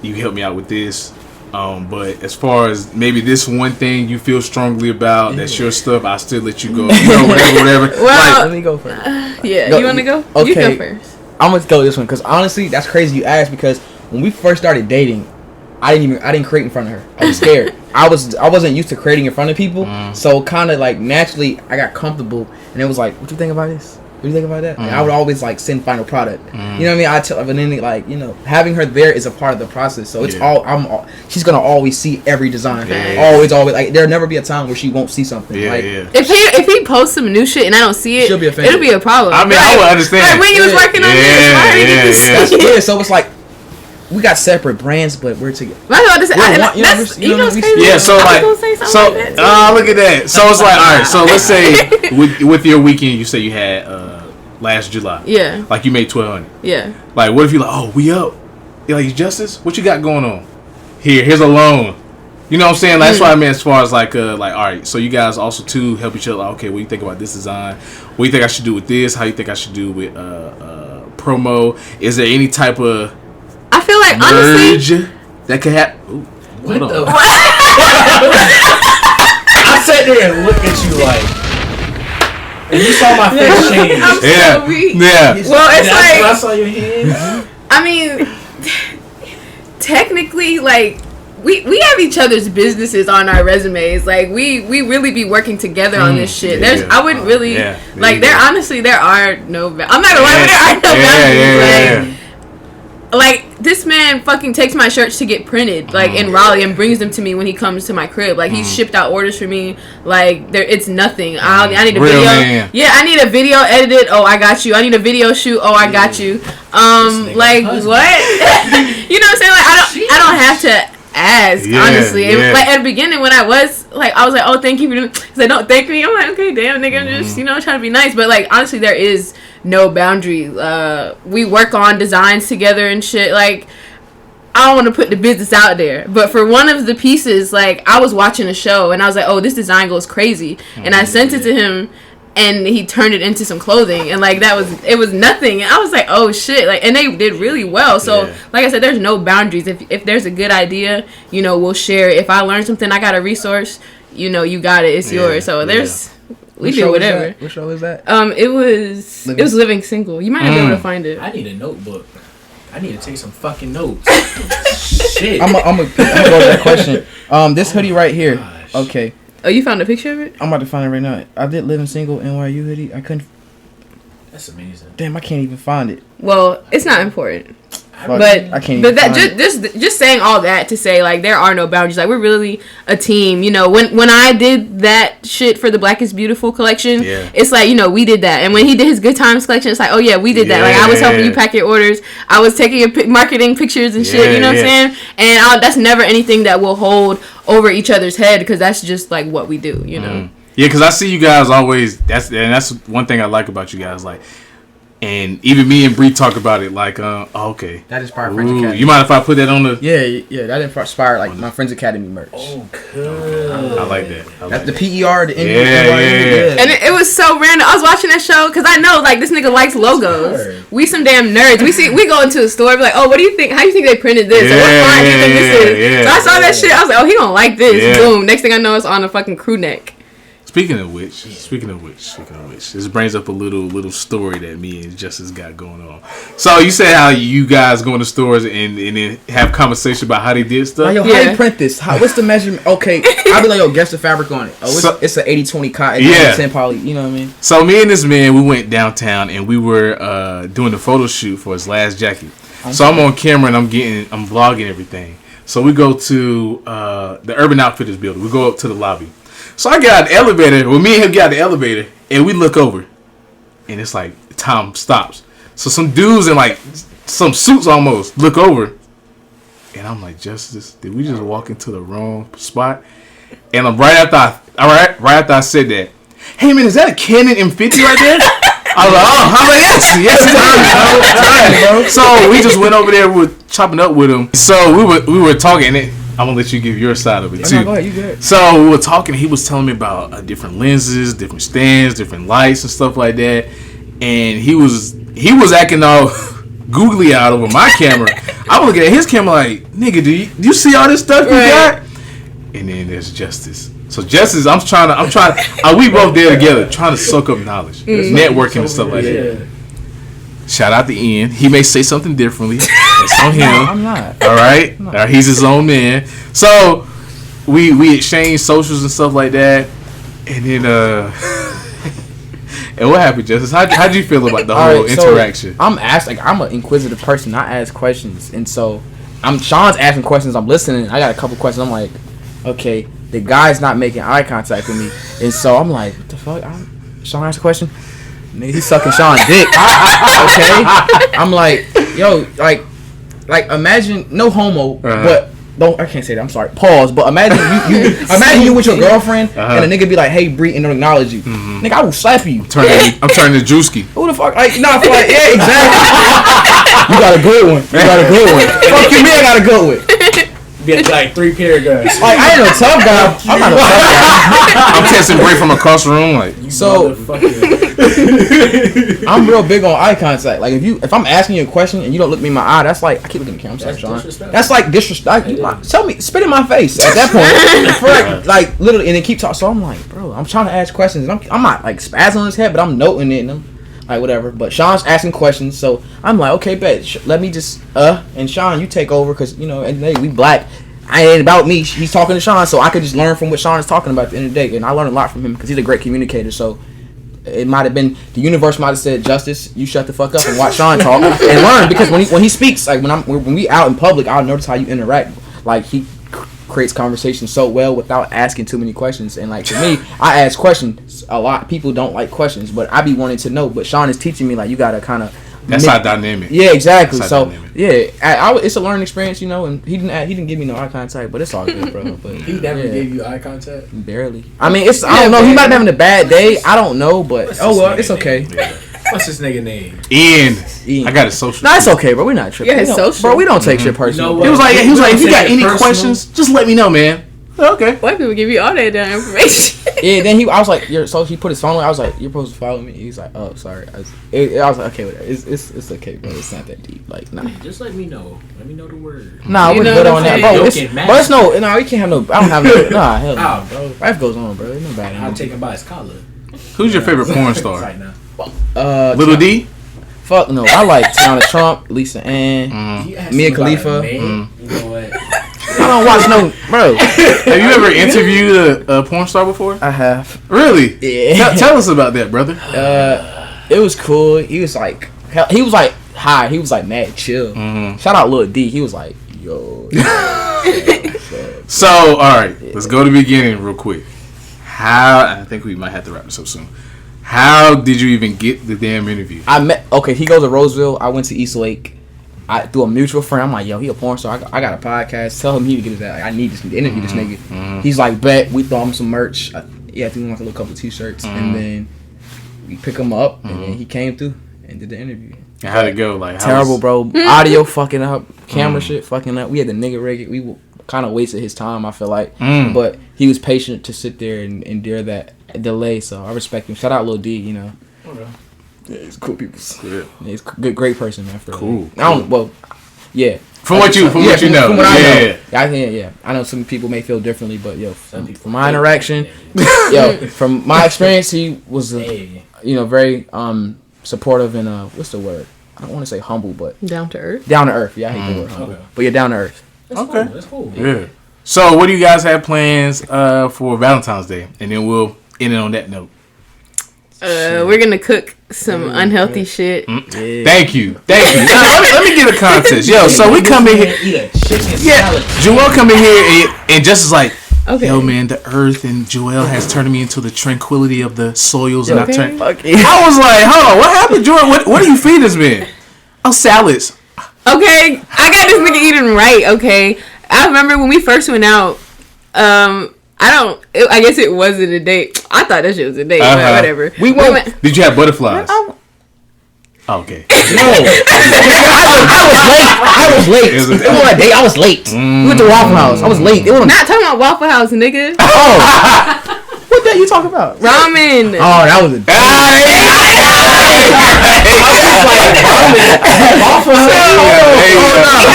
[SPEAKER 1] you help me out with this, but as far as maybe this one thing you feel strongly about, that's your stuff, I still let you go, you know, whatever.
[SPEAKER 4] Well,
[SPEAKER 3] like, let me go first.
[SPEAKER 4] You want to go?
[SPEAKER 3] Okay.
[SPEAKER 4] You go first.
[SPEAKER 3] I'm gonna go this one because honestly, that's crazy you asked, because when we first started dating, I didn't create in front of her. I was scared. I wasn't used to creating in front of people, so kind of like naturally I got comfortable, and it was like, what you think about this? What do you think about that? And I would always like send final product. You know what I mean? I tell, but then like, you know, having her there is a part of the process. So it's she's gonna always see every design. Always, like there'll never be a time where she won't see something.
[SPEAKER 4] If he posts some new shit and I don't see it,
[SPEAKER 3] she'll be offended.
[SPEAKER 4] It'll be a problem.
[SPEAKER 1] I mean, I would understand.
[SPEAKER 4] Like when you was working on this, why didn't you see it?
[SPEAKER 3] Yeah, so it's like we got separate brands, but we're together.
[SPEAKER 1] Yeah, so like, look at that. So it's like, all right. So let's say with your weekend, you say you had last July.
[SPEAKER 4] Yeah.
[SPEAKER 1] Like you made $1,200.
[SPEAKER 4] Yeah.
[SPEAKER 1] Like, what if you like, oh, we up? You're like, Justice, what you got going on? Here's a loan. You know what I'm saying? Like, that's what I meant as far as like, all right. So you guys also too help each other. Like, okay, what do you think about this design? What do you think I should do with this? How do you think I should do with promo? Is there any type of
[SPEAKER 4] I feel like honestly
[SPEAKER 1] that could happen?
[SPEAKER 2] What the? I sat there and looked at you like. And you saw my face change.
[SPEAKER 4] I'm so weak.
[SPEAKER 1] Yeah.
[SPEAKER 4] Well, it's like
[SPEAKER 2] I saw your hands.
[SPEAKER 4] I mean, technically, like we have each other's businesses on our resumes. Like we really be working together on this shit. I wouldn't really like there. Honestly, there are no. I'm not gonna lie, there are no boundaries. Like this man fucking takes my shirts to get printed like in Raleigh and brings them to me when he comes to my crib. Like he's shipped out orders for me. Like it's nothing. I need a video. Man. Yeah, I need a video edited. Oh, I got you. I need a video shoot. Oh, I got you. Like what? You know what I'm saying? Like I don't have to ask, honestly. Like at the beginning when I was like, oh, thank you for doing. He's like, don't thank me. I'm like, okay, damn, nigga, I'm just trying to be nice. But like honestly, there is no boundary. We work on designs together and shit. Like I don't want to put the business out there, but for one of the pieces, like I was watching a show and I was like, oh, this design goes crazy, and I sent it to him. And he turned it into some clothing, and like it was nothing. And I was like, oh shit, like, and they did really well. So like I said, there's no boundaries. If there's a good idea, you know, we'll share it. If I learn something, I got a resource, you know, you got it. It's yours. So we do whatever.
[SPEAKER 3] What show is that?
[SPEAKER 4] It was Living Single. You might not be able to find it.
[SPEAKER 2] I need a notebook. I need to take some fucking notes. Shit.
[SPEAKER 3] I'm gonna go to that question. This hoodie right here.
[SPEAKER 2] Gosh.
[SPEAKER 3] Okay.
[SPEAKER 4] Oh, you found a picture of it?
[SPEAKER 3] I'm about to find it right now. I did Living Single NYU hoodie. I couldn't.
[SPEAKER 2] That's amazing.
[SPEAKER 3] Damn, I can't even find it.
[SPEAKER 4] Well, it's not important. But
[SPEAKER 3] I can't.
[SPEAKER 4] But that just saying all that to say like there are no boundaries. Like we're really a team. You know, when I did that shit for the Black is Beautiful collection, it's like, you know, we did that. And when he did his Good Times collection, it's like, oh yeah, we did that. Like I was helping you pack your orders. I was taking your marketing pictures and shit. You know what I'm saying? And that's never anything that will hold over each other's head because that's just like what we do. You know.
[SPEAKER 1] Yeah, because I see you guys always. That's one thing I like about you guys. Like. And even me and Bree talk about it like, okay.
[SPEAKER 3] That inspired Friends Academy.
[SPEAKER 1] You mind if I put that on the...
[SPEAKER 3] Yeah, that inspired like my Friends Academy merch.
[SPEAKER 2] Oh, good.
[SPEAKER 1] I like that.
[SPEAKER 3] That's the PER, the NER.
[SPEAKER 1] Yeah.
[SPEAKER 4] And it was so random. I was watching that show because I know like this nigga likes logos. We some damn nerds. We go into a store and be like, oh, what do you think? How do you think they printed this? Or what font do you think this is? So I saw that shit. I was like, oh, he gonna like this. Boom. Next thing I know, it's on a fucking crew neck.
[SPEAKER 1] Speaking of which, this brings up a little story that me and Justice got going on. So you said how you guys go into stores and then have conversation about how they did stuff.
[SPEAKER 3] Like, yo, how you print this? What's the measurement? Okay, I'll be like, yo, guess the fabric on it. Oh, it's an 80-20 cotton, 10 poly. You know what I mean?
[SPEAKER 1] So me and this man, we went downtown and we were doing the photo shoot for his last jacket. So I'm on camera and I'm vlogging everything. So we go to the Urban Outfitters building. We go up to the lobby. So I get out the elevator. Well, me and him get out the elevator, and we look over, and it's like time stops. So some dudes in like some suits almost look over, and I'm like, Justice, did we just walk into the wrong spot? And I'm right after I said that, hey man, is that a Canon M50 right there? I was like, oh, I'm like, yes, it is, bro. So we just went over there, we were chopping up with him. So we were talking. I'm gonna let you give your side of it too.
[SPEAKER 3] No, go ahead, you good.
[SPEAKER 1] So we were talking. He was telling me about different lenses, different stands, different lights, and stuff like that. And he was acting all googly out over my camera. I was looking at his camera like, nigga, do you see all this stuff you got? And then there's Justice. So Justice, I'm trying. We both there together, trying to soak up knowledge, networking and stuff like that. Shout out to Ian. He may say something differently. It's on him.
[SPEAKER 3] No, I'm not.
[SPEAKER 1] All right. He's his own man. So we exchanged socials and stuff like that. And then and what happened, Justice? How'd you feel about the whole interaction?
[SPEAKER 3] I'm an inquisitive person. I ask questions, and so Sean's asking questions. I'm listening. I got a couple questions. I'm like, okay, the guy's not making eye contact with me, and so I'm like, what the fuck? Sean asked a question. Nigga, he's sucking Sean's dick. Okay, I'm like, yo, like imagine no homo, but I can't say that. I'm sorry. Pause. But imagine you with your girlfriend and a nigga be like, hey, Bree, and don't acknowledge you. Nigga, I will slap you.
[SPEAKER 1] I'm turning to Drewski.
[SPEAKER 3] Who the fuck? Like, nah, like, yeah, exactly. You got a good one. Fuck you, me, I got a good one.
[SPEAKER 2] Get like 3 pair of guns.
[SPEAKER 3] Like, I ain't no tough guy. I'm not a tough guy.
[SPEAKER 1] I'm testing Bree from across the room. Like,
[SPEAKER 3] so I'm real big on eye contact. Like if I'm asking you a question and you don't look me in my eye, that's like I keep looking at the camera. I'm sorry, Sean. That's like disrespect. Tell me, spit in my face at that point. For like literally, and then keep talking. So I'm like, bro, I'm trying to ask questions. And I'm not like spazzing on his head, but I'm noting it and I'm like whatever. But Sean's asking questions, so I'm like, okay, bet. Let me just and Sean, you take over because you know, and we black. I ain't about me. He's talking to Sean, so I could just learn from what Sean is talking about at the end of the day, and I learned a lot from him because he's a great communicator. So. It might have been the universe might have said, Justice, you shut the fuck up and watch Sean talk and learn because when he speaks, like when we out in public, I'll notice how you interact. Like he creates conversation so well without asking too many questions. And like to me, I ask questions a lot. People don't like questions, but I be wanting to know. But Sean is teaching me like you gotta kind of.
[SPEAKER 1] That's how dynamic.
[SPEAKER 3] Yeah, exactly. So it's a learning experience, you know. And he didn't give me no eye contact, but it's all good, bro. But
[SPEAKER 2] he never gave you eye contact.
[SPEAKER 3] Barely. I mean, I don't know. He might be having a bad day. I don't know, but it's okay.
[SPEAKER 2] What's his nigga name?
[SPEAKER 1] Ian. I got his social.
[SPEAKER 3] No, it's okay, bro. We're not tripping.
[SPEAKER 4] Yeah, his social.
[SPEAKER 3] Bro, we don't take shit personal.
[SPEAKER 1] He was like, if you got any questions, just let me know, man. Okay.
[SPEAKER 4] White people give you all that damn information.
[SPEAKER 3] Yeah, then I was like, so he put his phone away. I was like, you're supposed to follow me. He's like, oh, sorry. I was like, okay, whatever. It's okay, bro. It's not that deep. Like, nah.
[SPEAKER 2] Just let me know. Let me know the word.
[SPEAKER 3] Nah, we're good on that, bro. It's no, we can't have no. I don't have no. Nah, hell no.
[SPEAKER 2] Bro.
[SPEAKER 3] Life goes on, bro. Ain't no bad.
[SPEAKER 2] I'll take him by his collar.
[SPEAKER 1] Who's your favorite porn star?
[SPEAKER 2] Right now.
[SPEAKER 1] Little D.
[SPEAKER 3] Fuck no. I like Tiana Trump, Lisa Ann, Mia Khalifa.
[SPEAKER 2] You know what?
[SPEAKER 3] I don't watch no, bro.
[SPEAKER 1] Have you ever interviewed a porn star before?
[SPEAKER 3] I have.
[SPEAKER 1] Really?
[SPEAKER 3] Yeah.
[SPEAKER 1] Tell us about that, brother.
[SPEAKER 3] It was cool. He was like high. He was like mad chill. Shout out Lil D. He was like, yo.
[SPEAKER 1] So, all right, let's go to the beginning real quick. I think we might have to wrap this up soon. How did you even get the damn interview?
[SPEAKER 3] He goes to Roseville. I went to East Lake. Through a mutual friend, I'm like, yo, he a porn star. I got a podcast. Tell him he to get his ass. I need to interview this nigga. He's like, bet. We throw him some merch. I think we want a little couple t-shirts. And then we pick him up. And then he came through and did the interview.
[SPEAKER 1] And how'd it go? Like,
[SPEAKER 3] terrible, bro. Audio fucking up. Camera shit fucking up. We had the nigga rig it. We kind of wasted his time, I feel like. But he was patient to sit there and endure that delay. So I respect him. Shout out Lil D, you know.
[SPEAKER 1] Okay.
[SPEAKER 3] Yeah, he's cool people.
[SPEAKER 1] Yeah.
[SPEAKER 3] He's great person, man.
[SPEAKER 1] Cool.
[SPEAKER 3] Yeah.
[SPEAKER 1] From what you know.
[SPEAKER 3] From what I know. I know some people may feel differently, but from my interaction, from my experience, he was, very supportive and what's the word? I don't want to say humble, but
[SPEAKER 4] down to earth.
[SPEAKER 3] Down to earth. Yeah, I hate the word humble, but you're down to earth.
[SPEAKER 2] That's cool.
[SPEAKER 1] Yeah. So, what do you guys have plans for Valentine's Day? And then we'll end it on that note.
[SPEAKER 4] We're gonna cook some unhealthy shit.
[SPEAKER 1] Thank you. Now, let me get a context. Yo, so we come in here.
[SPEAKER 2] Eat a chicken salad.
[SPEAKER 1] Joel come in here and just is like,
[SPEAKER 4] okay.
[SPEAKER 1] yo, man, the earth and Joel has turned me into the tranquility of the soils.
[SPEAKER 4] Okay.
[SPEAKER 1] And I was like, hold on, what happened, Joel? What do you feed this man? Oh, salads.
[SPEAKER 4] Okay, I got this nigga eating right. Okay, I remember when we first went out. I guess it wasn't a date. I thought that shit was a date, but whatever.
[SPEAKER 1] We went. Did you have butterflies? Okay.
[SPEAKER 3] No. I was late. It wasn't a date. I was late. We went to Waffle House. I was late.
[SPEAKER 4] Not talking about Waffle House, nigga.
[SPEAKER 3] Oh. What that you talking about?
[SPEAKER 4] Ramen.
[SPEAKER 3] Oh, that was a date.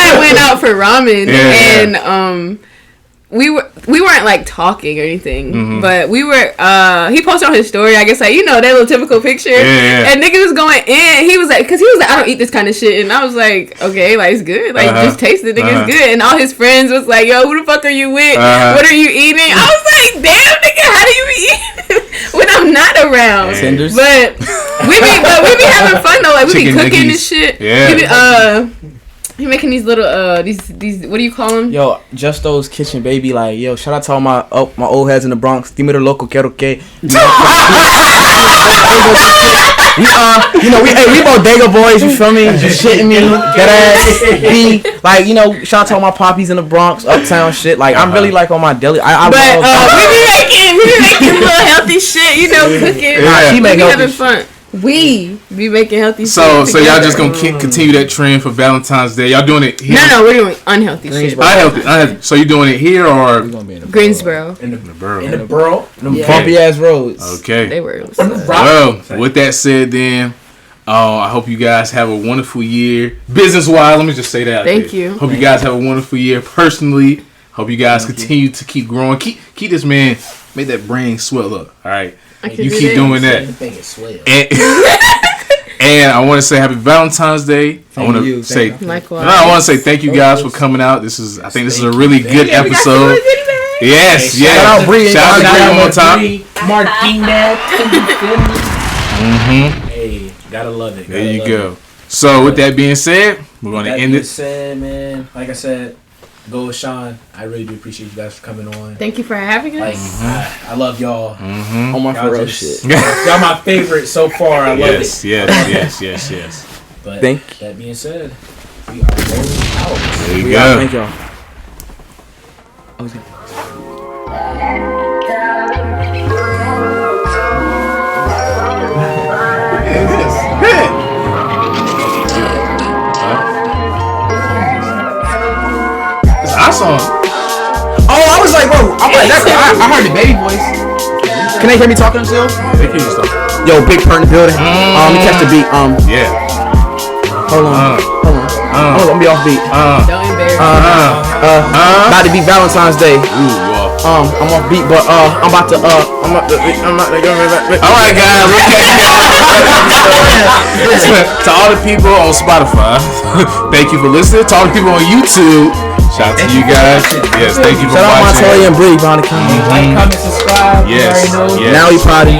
[SPEAKER 4] We went out for ramen and we weren't like talking or anything, but we were. He posted on his story, I guess, like, you know, that little typical picture. And nigga was going in. He was like, I don't eat this kind of shit, and I was like, okay, like, it's good, like, just taste it, nigga, it's good. And all his friends was like, yo, who the fuck are you with? What are you eating? I was like, damn, nigga, how do you eat when I'm not around?
[SPEAKER 3] Tenders.
[SPEAKER 4] But we be having fun though, like we be cooking and shit. He making these little these what do you call them?
[SPEAKER 3] Yo, Just Those Kitchen, baby. Like, yo, shout out to all my old heads in the Bronx. Dime de loco, quiero que. We bodega boys. You feel me? You shitting me? That ass. Like, you know, shout out to all my poppies in the Bronx, uptown shit. Like, I'm really like on my deli.
[SPEAKER 4] We be making little healthy shit. You know, cooking.
[SPEAKER 3] She make healthy
[SPEAKER 4] having fun. We be making healthy shit.
[SPEAKER 1] So y'all just gonna continue that trend for Valentine's Day? Y'all doing it here?
[SPEAKER 4] No, we're doing unhealthy shit.
[SPEAKER 1] Unhealthy. So you doing it here or?
[SPEAKER 3] We gonna be in the
[SPEAKER 4] Greensboro.
[SPEAKER 2] In the borough.
[SPEAKER 3] Bumpy ass roads.
[SPEAKER 1] Okay.
[SPEAKER 4] They were.
[SPEAKER 1] Well, with that said, then I hope you guys have a wonderful year. Business wise, let me just say that.
[SPEAKER 4] Thank you.
[SPEAKER 1] Hope you guys have a wonderful year. Personally, hope you guys continue to keep growing. Keep this man, make that brain swell up. All right. You keep doing that. And I want to say happy Valentine's Day. I want to say thank you guys for coming out. I think this is a really good episode. Yes.
[SPEAKER 3] Shout out Bree.
[SPEAKER 1] Shout out Bree one more time.
[SPEAKER 2] Martinez. Hey, gotta love it.
[SPEAKER 1] There you go. So with that being said, we're going to end it.
[SPEAKER 2] Man, like I said, go with Sean. I really do appreciate you guys for coming on.
[SPEAKER 4] Thank you for having us.
[SPEAKER 2] I love y'all.
[SPEAKER 3] On my for real shit.
[SPEAKER 2] Y'all my favorite so far. I love it.
[SPEAKER 1] Yes.
[SPEAKER 2] But that being said, we are rolling out.
[SPEAKER 1] There you go.
[SPEAKER 3] Thank y'all.
[SPEAKER 1] Song.
[SPEAKER 3] Oh, I was like, bro, I heard the baby voice. Can they hear me talking still?
[SPEAKER 1] They can hear you stuff.
[SPEAKER 3] Yo, Big Per in the building. Let me catch the beat.
[SPEAKER 1] Yeah.
[SPEAKER 3] Hold on. I'm gonna be off beat.
[SPEAKER 4] Don't embarrass me.
[SPEAKER 3] About to be Valentine's Day. I'm off beat, but I'm about to I'm not
[SPEAKER 1] all right, guys. To all the people on Spotify, thank you for listening. To all the people on YouTube, shout out to you guys. Yes, thank you for watching.
[SPEAKER 3] Shout out Montoya and Bree, Bonnie.
[SPEAKER 2] Like, comment, subscribe.
[SPEAKER 1] Yes.
[SPEAKER 2] Now
[SPEAKER 3] we potty.